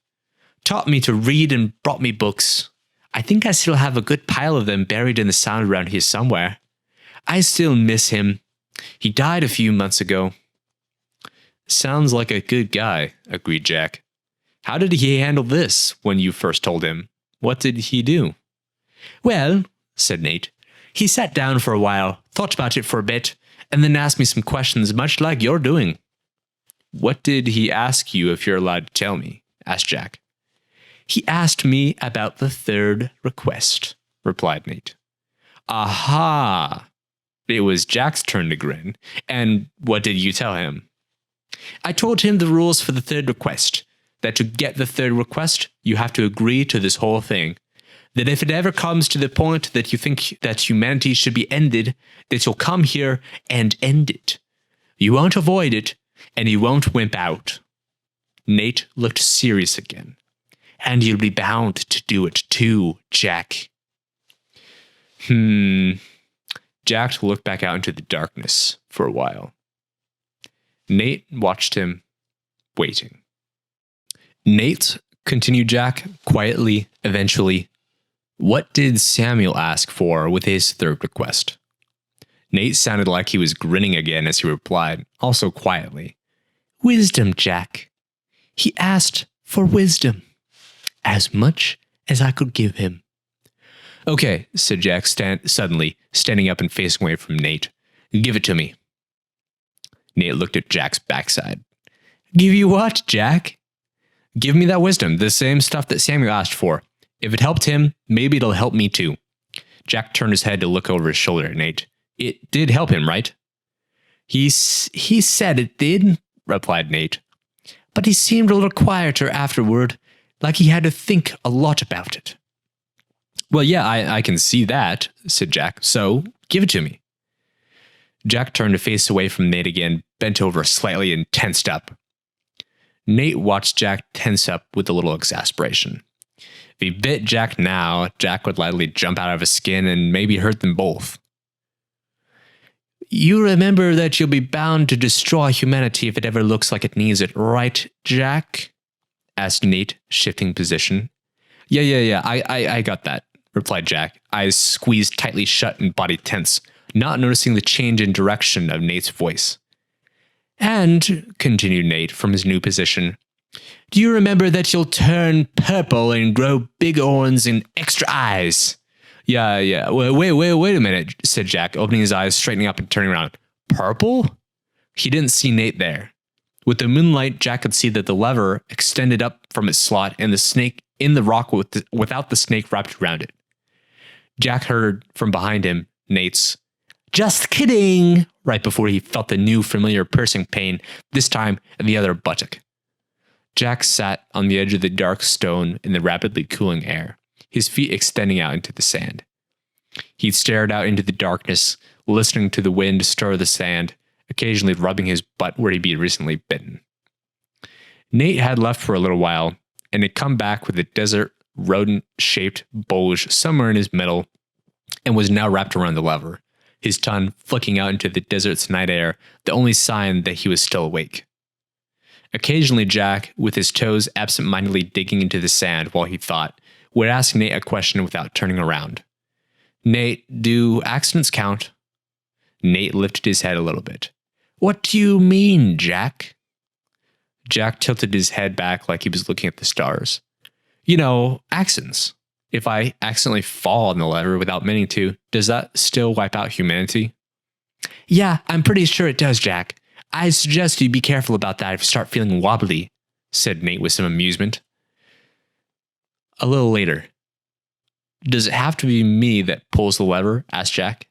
Taught me to read and brought me books. I think I still have a good pile of them buried in the sand around here somewhere. I still miss him. He died a few months ago. Sounds like a good guy, agreed Jack. How did he handle this when you first told him? What did he do? Well, said Nate, he sat down for a while, thought about it for a bit, and then asked me some questions much like you're doing. What did he ask you, if you're allowed to tell me? Asked Jack. He asked me about the third request, replied Nate. Aha! It was Jack's turn to grin. And what did you tell him? I told him the rules for the third request. That to get the third request, you have to agree to this whole thing. That if it ever comes to the point that you think that humanity should be ended, that you'll come here and end it. You won't avoid it, and you won't wimp out. Nate looked serious again. And you'll be bound to do it too, Jack. Jack looked back out into the darkness for a while. Nate watched him, waiting. Nate, continued Jack, quietly, eventually, what did Samuel ask for with his third request? Nate sounded like he was grinning again as he replied, also quietly. Wisdom, Jack. He asked for wisdom. As much as I could give him. Okay, said Jack suddenly, standing up and facing away from Nate. Give it to me. Nate looked at Jack's backside. Give you what, Jack? Give me that wisdom, the same stuff that Samuel asked for. If it helped him, maybe it'll help me too. Jack turned his head to look over his shoulder at Nate. It did help him, right? He said it did, replied Nate. but he seemed a little quieter afterward, like he had to think a lot about it. Well, yeah, I can see that, said Jack, so give it to me. Jack turned to face away from Nate again, bent over slightly and tensed up. Nate watched Jack tense up with a little exasperation. If he bit Jack now, Jack would likely jump out of his skin and maybe hurt them both. You remember that you'll be bound to destroy humanity if it ever looks like it needs it, right, Jack? Asked Nate, shifting position. Yeah, I got that, replied Jack, eyes squeezed tightly shut and body tense, not noticing the change in direction of Nate's voice. And, continued Nate from his new position, do you remember that you'll turn purple and grow big horns and extra eyes? Yeah. Wait a minute, said Jack, opening his eyes, straightening up and turning around. Purple? He didn't see Nate there. With the moonlight, Jack could see that the lever extended up from its slot and the snake in the rock without the snake wrapped around it. Jack heard from behind him Nate's, "Just kidding," right before he felt the new familiar piercing pain, this time in the other buttock. Jack sat on the edge of the dark stone in the rapidly cooling air, his feet extending out into the sand. He stared out into the darkness, listening to the wind stir the sand, occasionally rubbing his butt where he'd been recently bitten. Nate had left for a little while, and had come back with a desert rodent-shaped bulge somewhere in his middle, and was now wrapped around the lever, his tongue flicking out into the desert's night air, the only sign that he was still awake. Occasionally Jack, with his toes absent-mindedly digging into the sand while he thought, would ask Nate a question without turning around. Nate, do accidents count? Nate lifted his head a little bit. What do you mean, Jack? Jack tilted his head back like he was looking at the stars. You know, accidents. If I accidentally fall on the lever without meaning to, does that still wipe out humanity? Yeah, I'm pretty sure it does, Jack. I suggest you be careful about that if you start feeling wobbly, said Nate with some amusement. A little later. Does it have to be me that pulls the lever? Asked Jack.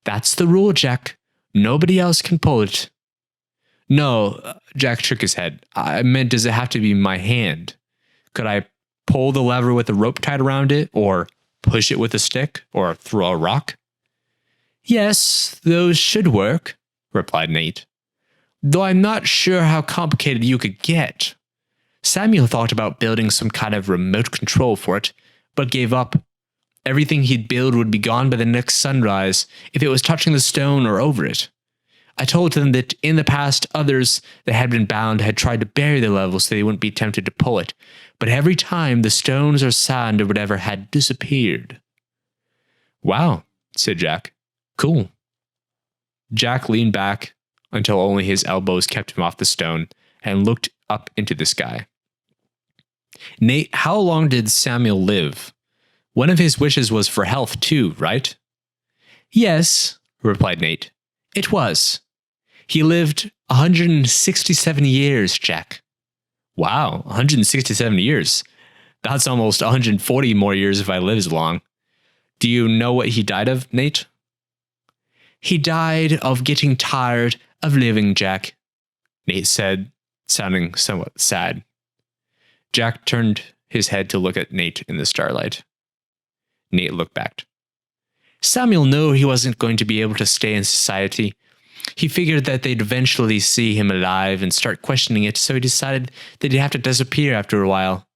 That's the rule, Jack. Nobody else can pull it. No, Jack shook his head. I meant, does it have to be my hand? Could I pull the lever with a rope tied around it, or push it with a stick, or throw a rock? Yes, those should work, replied Nate. Though I'm not sure how complicated you could get. Samuel thought about building some kind of remote control for it, but gave up. Everything he'd build would be gone by the next sunrise if it was touching the stone or over it. I told him that in the past others that had been bound had tried to bury the level so they wouldn't be tempted to pull it, but every time the stones or sand or whatever had disappeared. Wow, said Jack. Cool. Jack leaned back until only his elbows kept him off the stone and looked up into the sky. Nate, how long did Samuel live? One of his wishes was for health too, right? Yes, replied Nate. It was. He lived 167 years, Jack. Wow, 167 years. That's almost 140 more years if I live as long. Do you know what he died of, Nate? He died of getting tired of living, Jack, Nate said, sounding somewhat sad. Jack turned his head to look at Nate in the starlight. Nate looked back. Samuel knew he wasn't going to be able to stay in society. He figured that they'd eventually see him alive and start questioning it, so he decided that he'd have to disappear after a while.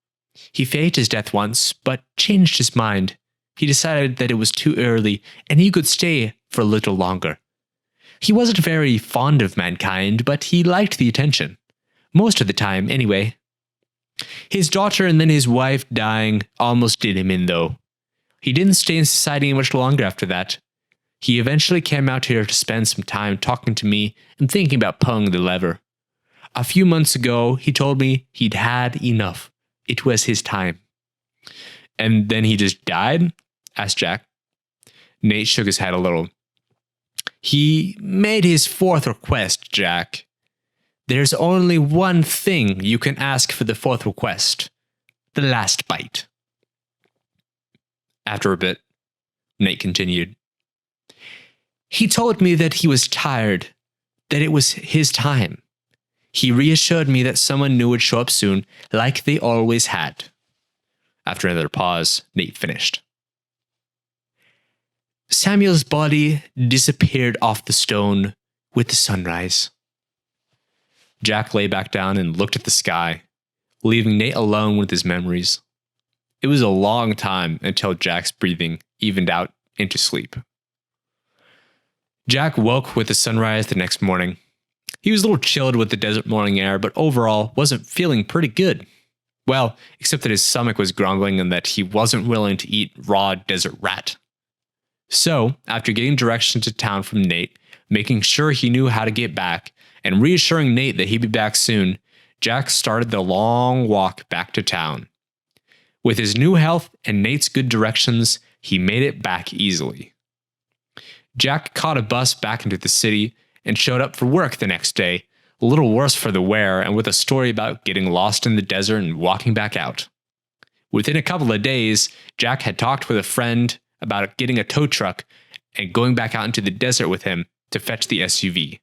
He faked his death once, but changed his mind. He decided that it was too early and he could stay for a little longer. He wasn't very fond of mankind, but he liked the attention. Most of the time, anyway. His daughter and then his wife dying almost did him in, though. He didn't stay in society much longer after that. He eventually came out here to spend some time talking to me and thinking about pulling the lever. A few months ago, he told me he'd had enough. It was his time. And then he just died? Asked Jack. Nate shook his head a little. He made his fourth request, Jack. There's only one thing you can ask for the fourth request. The last bite. After a bit, Nate continued. He told me that he was tired, that it was his time. He reassured me that someone new would show up soon, like they always had. After another pause, Nate finished. Samuel's body disappeared off the stone with the sunrise. Jack lay back down and looked at the sky, leaving Nate alone with his memories. It was a long time until Jack's breathing evened out into sleep. Jack woke with the sunrise the next morning. He was a little chilled with the desert morning air, but overall wasn't feeling pretty good. Well, except that his stomach was grumbling and that he wasn't willing to eat raw desert rat. So, after getting directions to town from Nate, making sure he knew how to get back, and reassuring Nate that he'd be back soon, Jack started the long walk back to town. With his new health and Nate's good directions, he made it back easily. Jack caught a bus back into the city and showed up for work the next day, a little worse for the wear and with a story about getting lost in the desert and walking back out. Within a couple of days, Jack had talked with a friend about getting a tow truck and going back out into the desert with him to fetch the SUV.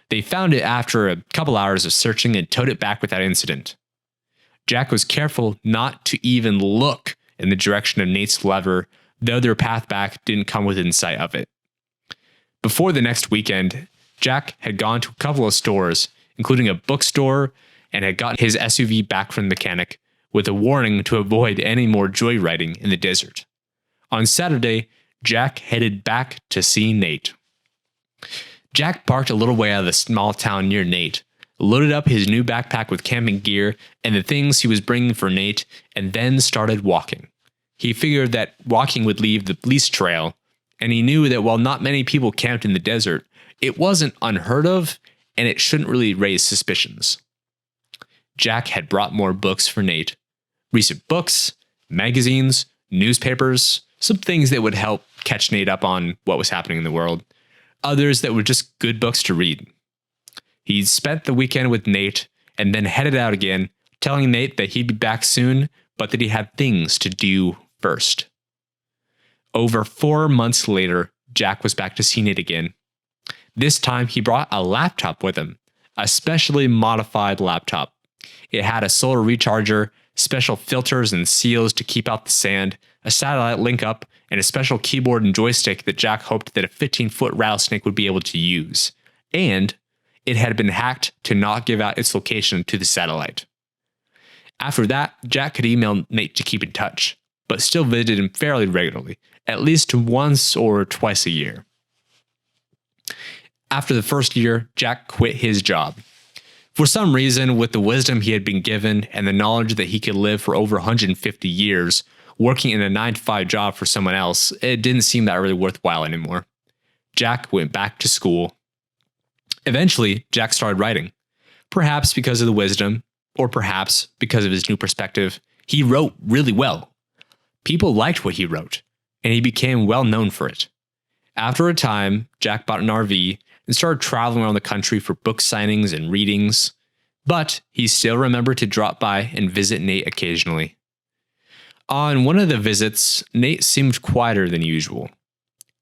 They found it after a couple hours of searching and towed it back without incident. Jack was careful not to even look in the direction of Nate's lever, though their path back didn't come within sight of it. Before the next weekend, Jack had gone to a couple of stores, including a bookstore, and had gotten his SUV back from the mechanic with a warning to avoid any more joyriding in the desert. On Saturday, Jack headed back to see Nate. Jack parked a little way out of the small town near Nate, loaded up his new backpack with camping gear and the things he was bringing for Nate, and then started walking. He figured that walking would leave the least trail, and he knew that while not many people camped in the desert, it wasn't unheard of, and it shouldn't really raise suspicions. Jack had brought more books for Nate. Recent books, magazines, newspapers, some things that would help catch Nate up on what was happening in the world. Others that were just good books to read. He spent the weekend with Nate and then headed out again, telling Nate that he'd be back soon, but that he had things to do first. Over 4 months later, Jack was back to see Nate again. This time he brought a laptop with him, a specially modified laptop. It had a solar recharger, special filters and seals to keep out the sand, a satellite link up, and a special keyboard and joystick that Jack hoped that a 15-foot rattlesnake would be able to use. And it had been hacked to not give out its location to the satellite. After that, Jack could email Nate to keep in touch, but still visited him fairly regularly, at least once or twice a year. After the first year, Jack quit his job. For some reason, with the wisdom he had been given and the knowledge that he could live for over 150 years, working in a 9-to-5 job for someone else, it didn't seem that really worthwhile anymore. Jack went back to school. Eventually, Jack started writing. Perhaps because of the wisdom, or perhaps because of his new perspective, he wrote really well. People liked what he wrote, and he became well known for it. After a time, Jack bought an RV and started traveling around the country for book signings and readings, but he still remembered to drop by and visit Nate occasionally. On one of the visits, Nate seemed quieter than usual.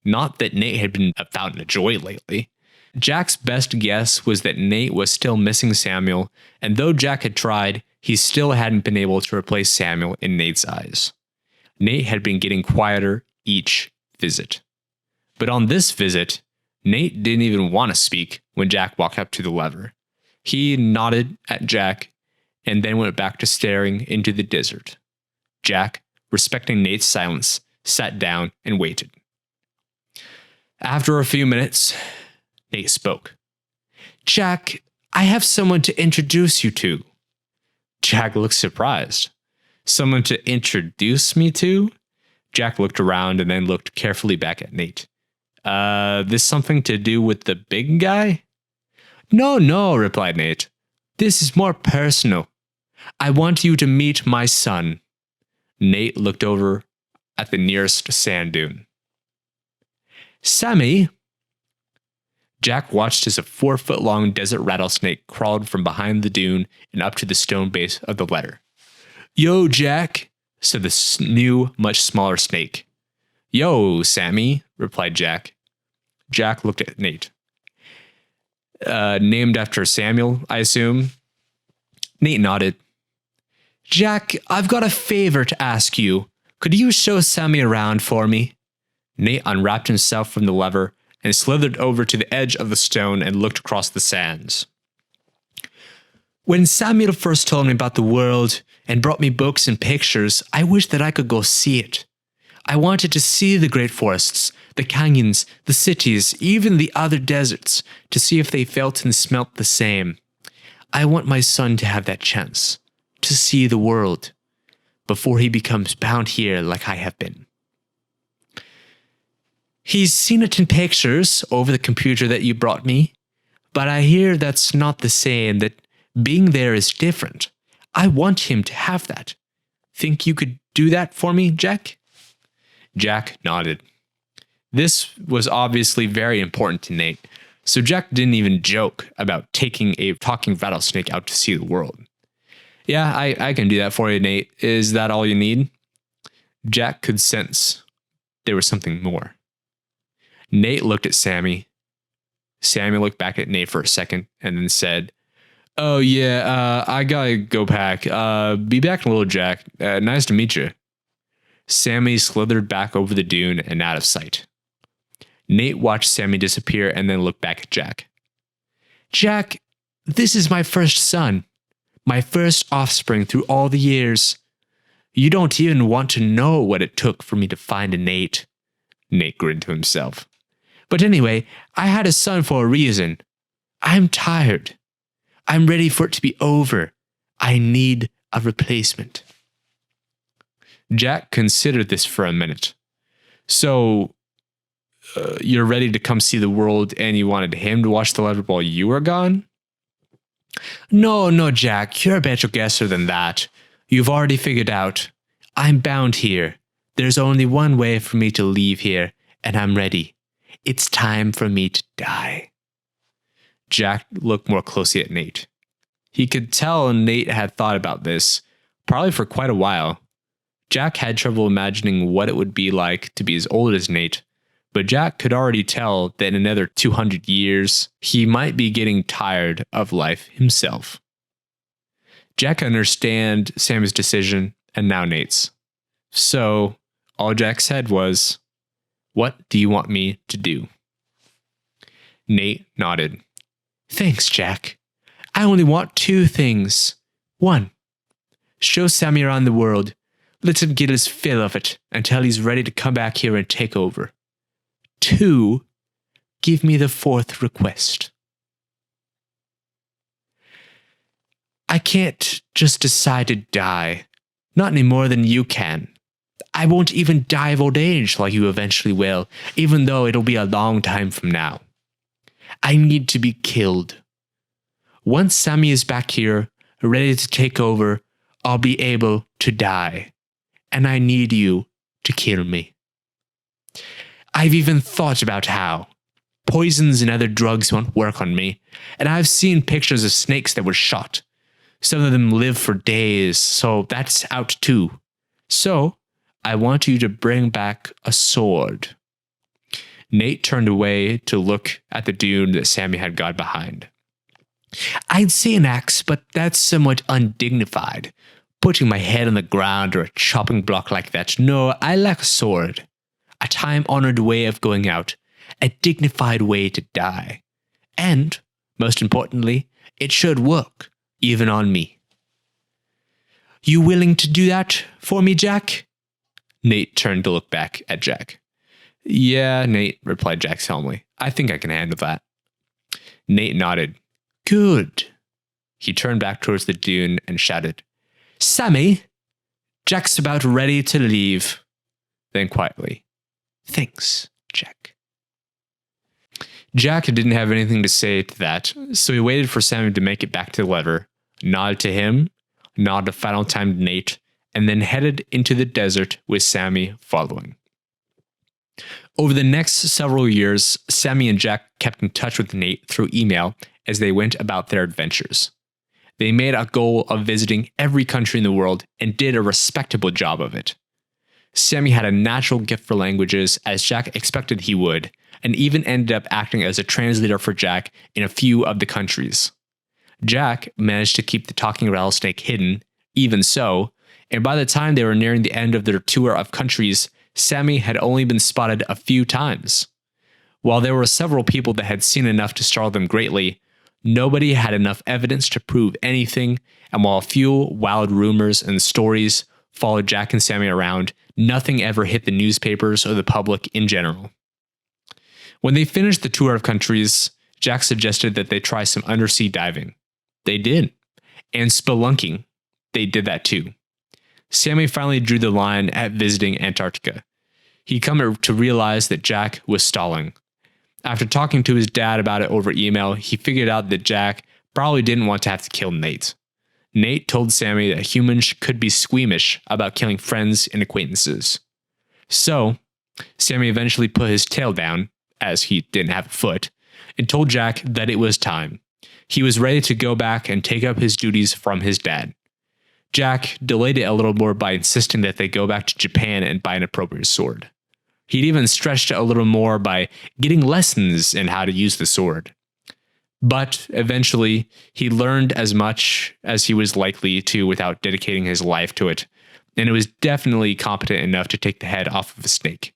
Not that Nate had been a fountain of joy lately. Jack's best guess was that Nate was still missing Samuel, and though Jack had tried, he still hadn't been able to replace Samuel in Nate's eyes. Nate had been getting quieter each visit. But on this visit, Nate didn't even want to speak when Jack walked up to the lever. He nodded at Jack and then went back to staring into the desert. Jack, respecting Nate's silence, sat down and waited. After a few minutes, Nate spoke. "Jack, I have someone to introduce you to." Jack looked surprised. "Someone to introduce me to?" Jack looked around and then looked carefully back at Nate. This something to do with the big guy?" No, replied Nate. "This is more personal. I want you to meet my son." Nate looked over at the nearest sand dune. "Sammy." Jack watched as a 4-foot-long desert rattlesnake crawled from behind the dune and up to the stone base of the ladder. "Yo, Jack," said the new, much smaller snake. "Yo, Sammy," replied Jack. Jack looked at Nate. Named after Samuel, I assume. Nate nodded. Jack, I've got a favor to ask you. Could you show Sammy around for me? Nate unwrapped himself from the lever and slithered over to the edge of the stone and looked across the sands. When Samuel first told me about the world and brought me books and pictures, I wished that I could go see it. I wanted to see the great forests, the canyons, the cities, even the other deserts, to see if they felt and smelt the same. I want my son to have that chance, to see the world, before he becomes bound here like I have been. He's seen it in pictures over the computer that you brought me, but I hear that's not the same, that being there is different. I want him to have that. Think you could do that for me, Jack? Jack nodded. This was obviously very important to Nate, so Jack didn't even joke about taking a talking rattlesnake out to see the world. Yeah, I can do that for you, Nate. Is that all you need? Jack could sense there was something more. Nate looked at Sammy. Sammy looked back at Nate for a second and then said, Oh yeah, I gotta go pack. Be back in a little, Jack. Nice to meet you. Sammy slithered back over the dune and out of sight. Nate watched Sammy disappear and then looked back at Jack. Jack, this is my first son. My first offspring through all the years. You don't even want to know what it took for me to find a Nate. Nate grinned to himself. But anyway, I had a son for a reason. I'm tired. I'm ready for it to be over. I need a replacement. Jack considered this for a minute. So, you're ready to come see the world and you wanted him to watch the lever while you were gone? No, Jack, you're a better guesser than that. You've already figured out. I'm bound here. There's only one way for me to leave here, and I'm ready. It's time for me to die. Jack looked more closely at Nate. He could tell Nate had thought about this, probably for quite a while. Jack had trouble imagining what it would be like to be as old as Nate, but Jack could already tell that in another 200 years, he might be getting tired of life himself. Jack understood Sammy's decision, and now Nate's. So, all Jack said was, What do you want me to do? Nate nodded. Thanks, Jack. I only want two things. 1. Show Sammy around the world. Let him get his fill of it until he's ready to come back here and take over. 2. Give me the 4th request. I can't just decide to die. Not any more than you can. I won't even die of old age like you eventually will, even though it'll be a long time from now. I need to be killed. Once Sammy is back here, ready to take over, I'll be able to die. And I need you to kill me. I've even thought about how. Poisons and other drugs won't work on me, and I've seen pictures of snakes that were shot. Some of them live for days, so that's out too. So, I want you to bring back a sword. Nate turned away to look at the dune that Sammy had got behind. I'd say an axe, but that's somewhat undignified. Putting my head on the ground or a chopping block like that. No, I like a sword. A time-honored way of going out. A dignified way to die. And, most importantly, it should work, even on me. You willing to do that for me, Jack? Nate turned to look back at Jack. Yeah, Nate, replied Jack solemnly. I think I can handle that. Nate nodded. Good. He turned back towards the dune and shouted, Sammy, Jack's about ready to leave. Then quietly, thanks, Jack. Jack didn't have anything to say to that, so he waited for Sammy to make it back to the lever, nodded to him, nodded a final time to Nate, and then headed into the desert with Sammy following. Over the next several years, Sammy and Jack kept in touch with Nate through email as they went about their adventures. They made a goal of visiting every country in the world and did a respectable job of it. Sammy had a natural gift for languages, as Jack expected he would, and even ended up acting as a translator for Jack in a few of the countries. Jack managed to keep the talking rattlesnake hidden, even so, and by the time they were nearing the end of their tour of countries, Sammy had only been spotted a few times. While there were several people that had seen enough to startle them greatly, nobody had enough evidence to prove anything, and while a few wild rumors and stories followed Jack and Sammy around, nothing ever hit the newspapers or the public in general. When they finished the tour of countries, Jack suggested that they try some undersea diving. They did. And spelunking. They did that too. Sammy finally drew the line at visiting Antarctica. He'd come to realize that Jack was stalling. After talking to his dad about it over email, he figured out that Jack probably didn't want to have to kill Nate. Nate told Sammy that humans could be squeamish about killing friends and acquaintances. So, Sammy eventually put his tail down, as he didn't have a foot, and told Jack that it was time. He was ready to go back and take up his duties from his dad. Jack delayed it a little more by insisting that they go back to Japan and buy an appropriate sword. He'd even stretched it a little more by getting lessons in how to use the sword. But eventually, he learned as much as he was likely to without dedicating his life to it, and it was definitely competent enough to take the head off of a snake.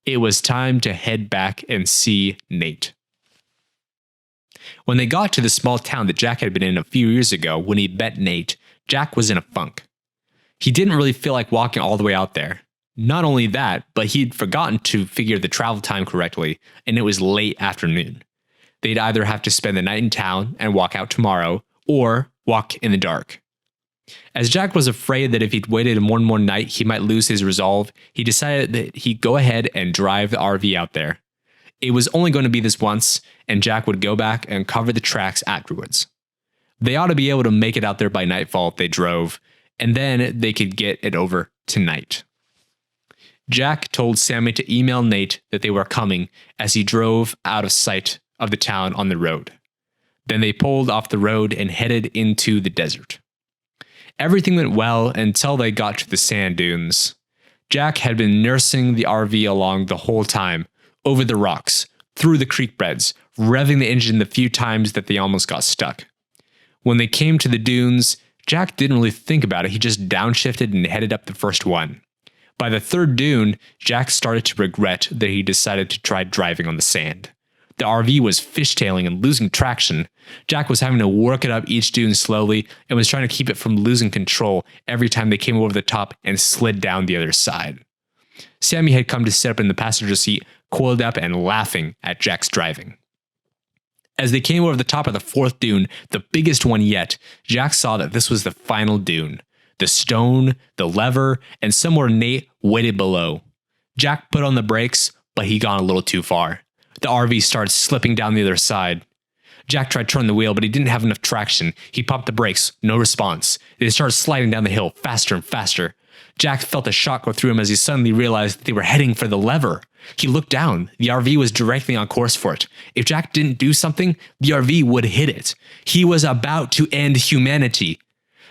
It was time to head back and see Nate. When they got to the small town that Jack had been in a few years ago when he met Nate, Jack was in a funk. He didn't really feel like walking all the way out there. Not only that, but he'd forgotten to figure the travel time correctly, and it was late afternoon. They'd either have to spend the night in town and walk out tomorrow, or walk in the dark. As Jack was afraid that if he'd waited one more night he might lose his resolve, he decided that he'd go ahead and drive the RV out there. It was only going to be this once, and Jack would go back and cover the tracks afterwards. They ought to be able to make it out there by nightfall if they drove, and then they could get it over tonight. Jack told Sammy to email Nate that they were coming as he drove out of sight of the town on the road. Then they pulled off the road and headed into the desert. Everything went well until they got to the sand dunes. Jack had been nursing the RV along the whole time, over the rocks, through the creek beds, revving the engine the few times that they almost got stuck. When they came to the dunes, Jack didn't really think about it. He just downshifted and headed up the first one. By the third dune, Jack started to regret that he decided to try driving on the sand. The RV was fishtailing and losing traction. Jack was having to work it up each dune slowly and was trying to keep it from losing control every time they came over the top and slid down the other side. Sammy had come to sit up in the passenger seat, coiled up and laughing at Jack's driving. As they came over the top of the fourth dune, the biggest one yet, Jack saw that this was the final dune. The stone, the lever, and somewhere Nate waited below. Jack put on the brakes, but he got a little too far. The RV started slipping down the other side. Jack tried to turn the wheel, but he didn't have enough traction. He popped the brakes, no response. They started sliding down the hill faster and faster. Jack felt a shock go through him as he suddenly realized that they were heading for the lever. He looked down. The RV was directly on course for it. If Jack didn't do something, the RV would hit it. He was about to end humanity.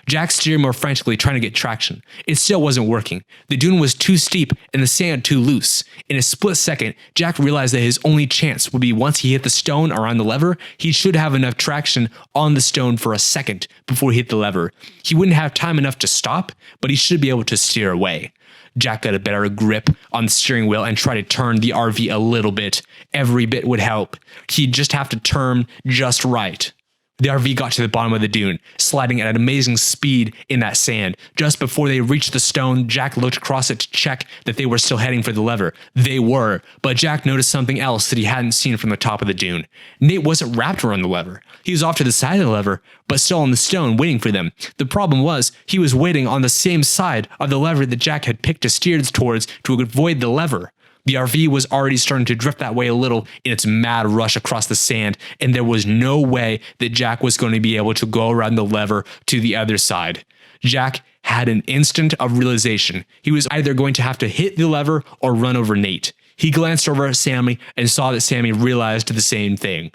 Jack steered more frantically, trying to get traction. It still wasn't working. The dune was too steep and the sand too loose. In a split second, Jack realized that his only chance would be once he hit the stone or on the lever, he should have enough traction on the stone for a second before he hit the lever. He wouldn't have time enough to stop, but he should be able to steer away. Jack got a better grip on the steering wheel and tried to turn the RV a little bit. Every bit would help. He'd just have to turn just right. The RV got to the bottom of the dune, sliding at an amazing speed in that sand. Just before they reached the stone, Jack looked across it to check that they were still heading for the lever. They were, but Jack noticed something else that he hadn't seen from the top of the dune. Nate wasn't wrapped around the lever. He was off to the side of the lever, but still on the stone, waiting for them. The problem was, he was waiting on the same side of the lever that Jack had picked to steer towards to avoid the lever. The RV was already starting to drift that way a little in its mad rush across the sand, and there was no way that Jack was going to be able to go around the lever to the other side. Jack had an instant of realization. He was either going to have to hit the lever or run over Nate. He glanced over at Sammy and saw that Sammy realized the same thing.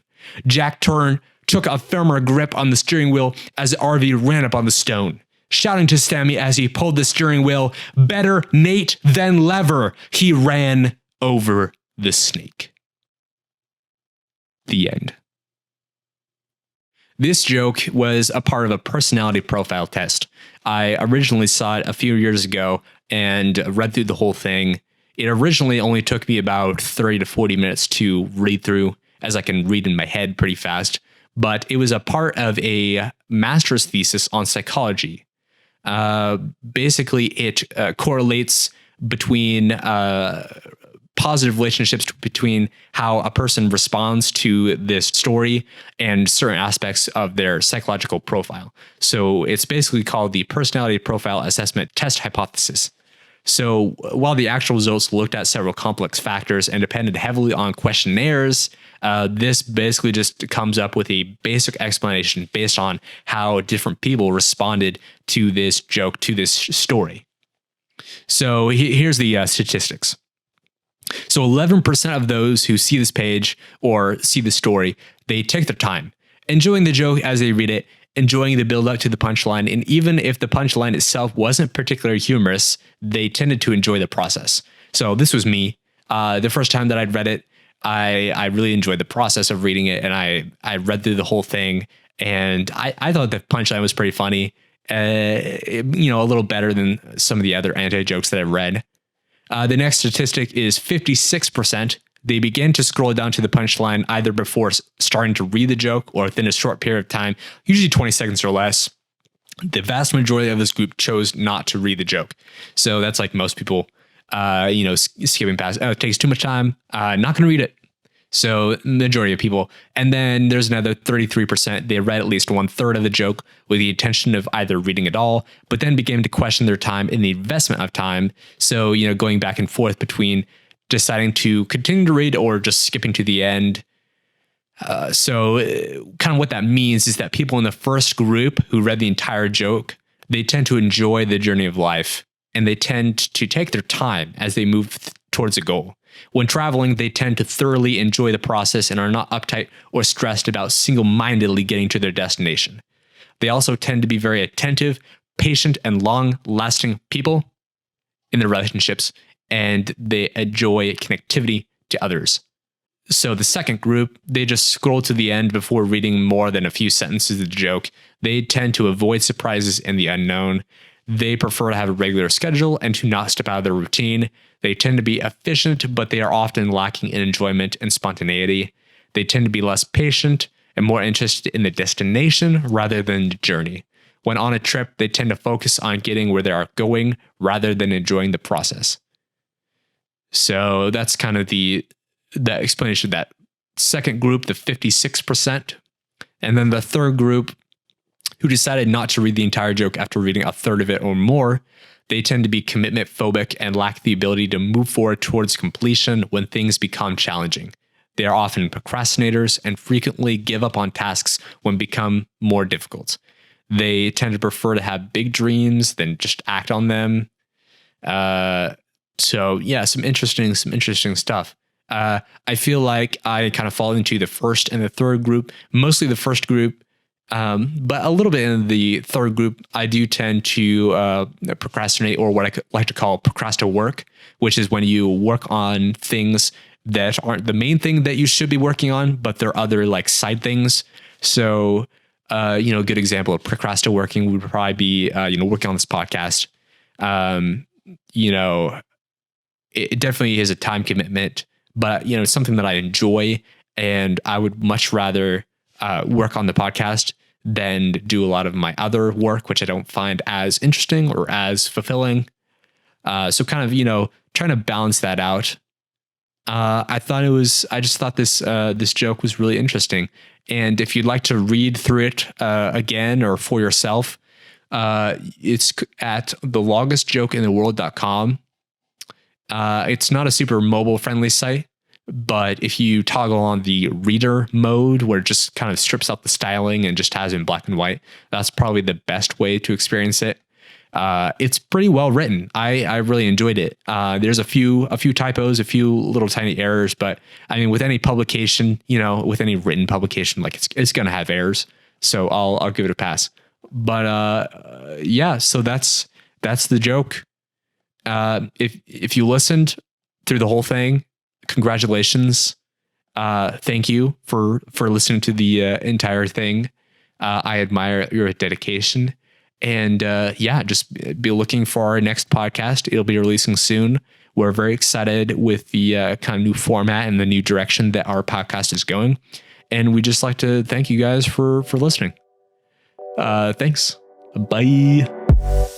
Jack turned, took a firmer grip on the steering wheel as the RV ran up on the stone. Shouting to Sammy as he pulled the steering wheel, "Better Nate than lever," he ran over the snake. The end. This joke was a part of a personality profile test. I originally saw it a few years ago and read through the whole thing. It originally only took me about 30 to 40 minutes to read through, as I can read in my head pretty fast. But it was a part of a master's thesis on psychology. Basically, it correlates between positive relationships between how a person responds to this story and certain aspects of their psychological profile. So it's basically called the Personality Profile Assessment Test Hypothesis. So while the actual results looked at several complex factors and depended heavily on questionnaires, this basically just comes up with a basic explanation based on how different people responded to this joke, to this story. So here's the statistics. So 11% of those who see this page or see the story, they take their time, enjoying the joke as they read it, enjoying the build up to the punchline. And even if the punchline itself wasn't particularly humorous, they tended to enjoy the process. So this was me. The first time that I'd read it, I really enjoyed the process of reading it. And I read through the whole thing, and I thought the punchline was pretty funny. A little better than some of the other anti-jokes that I've read. The next statistic is 56%. They begin to scroll down to the punchline either before starting to read the joke or within a short period of time, usually 20 seconds or less. The vast majority of this group chose not to read the joke. So that's like most people, skipping past. Oh, it takes too much time. Not going to read it. So majority of people. And then there's another 33%. They read at least 1/3 of the joke with the intention of either reading it all, but then began to question their time and the investment of time. So, going back and forth between deciding to continue to read or just skipping to the end. So kind of what that means is that people in the first group who read the entire joke, they tend to enjoy the journey of life, and they tend to take their time as they move towards a goal. When traveling, they tend to thoroughly enjoy the process and are not uptight or stressed about single-mindedly getting to their destination. They also tend to be very attentive, patient, and long-lasting people in their relationships, and they enjoy connectivity to others. So the second group, they just scroll to the end before reading more than a few sentences of the joke. They tend to avoid surprises and the unknown. They prefer to have a regular schedule and to not step out of their routine. They tend to be efficient, but they are often lacking in enjoyment and spontaneity. They tend to be less patient and more interested in the destination rather than the journey. When on a trip, they tend to focus on getting where they are going rather than enjoying the process. So that's kind of the explanation of that second group, the 56%. And then the third group, who decided not to read the entire joke after reading 1/3 of it or more, they tend to be commitment phobic and lack the ability to move forward towards completion when things become challenging. They are often procrastinators and frequently give up on tasks when become more difficult. They tend to prefer to have big dreams than just act on them. So yeah, some interesting stuff. I feel like I kind of fall into the first and the third group, mostly the first group. But a little bit in the third group, I do tend to procrastinate, or what I like to call procrastinate work, which is when you work on things that aren't the main thing that you should be working on, but there are other like side things. So, a good example of procrastinate working would probably be, working on this podcast. It definitely is a time commitment, but it's something that I enjoy, and I would much rather work on the podcast than do a lot of my other work, which I don't find as interesting or as fulfilling. So kind of, trying to balance that out. I just thought this joke was really interesting. And if you'd like to read through it again or for yourself, it's at thelongestjokeintheworld.com. It's not a super mobile friendly site, but if you toggle on the reader mode, where it just kind of strips out the styling and just has it in black and white, that's probably the best way to experience it. It's pretty well written. I really enjoyed it. There's a few typos, a few little tiny errors, but I mean, with any publication, with any written publication, like it's going to have errors. So I'll give it a pass. But yeah, so that's the joke. If you listened through the whole thing, congratulations. Thank you for listening to the entire thing. I admire your dedication. And just be looking for our next podcast. It'll be releasing soon. We're very excited with the kind of new format and the new direction that our podcast is going. And we just like to thank you guys for listening. Thanks. Bye.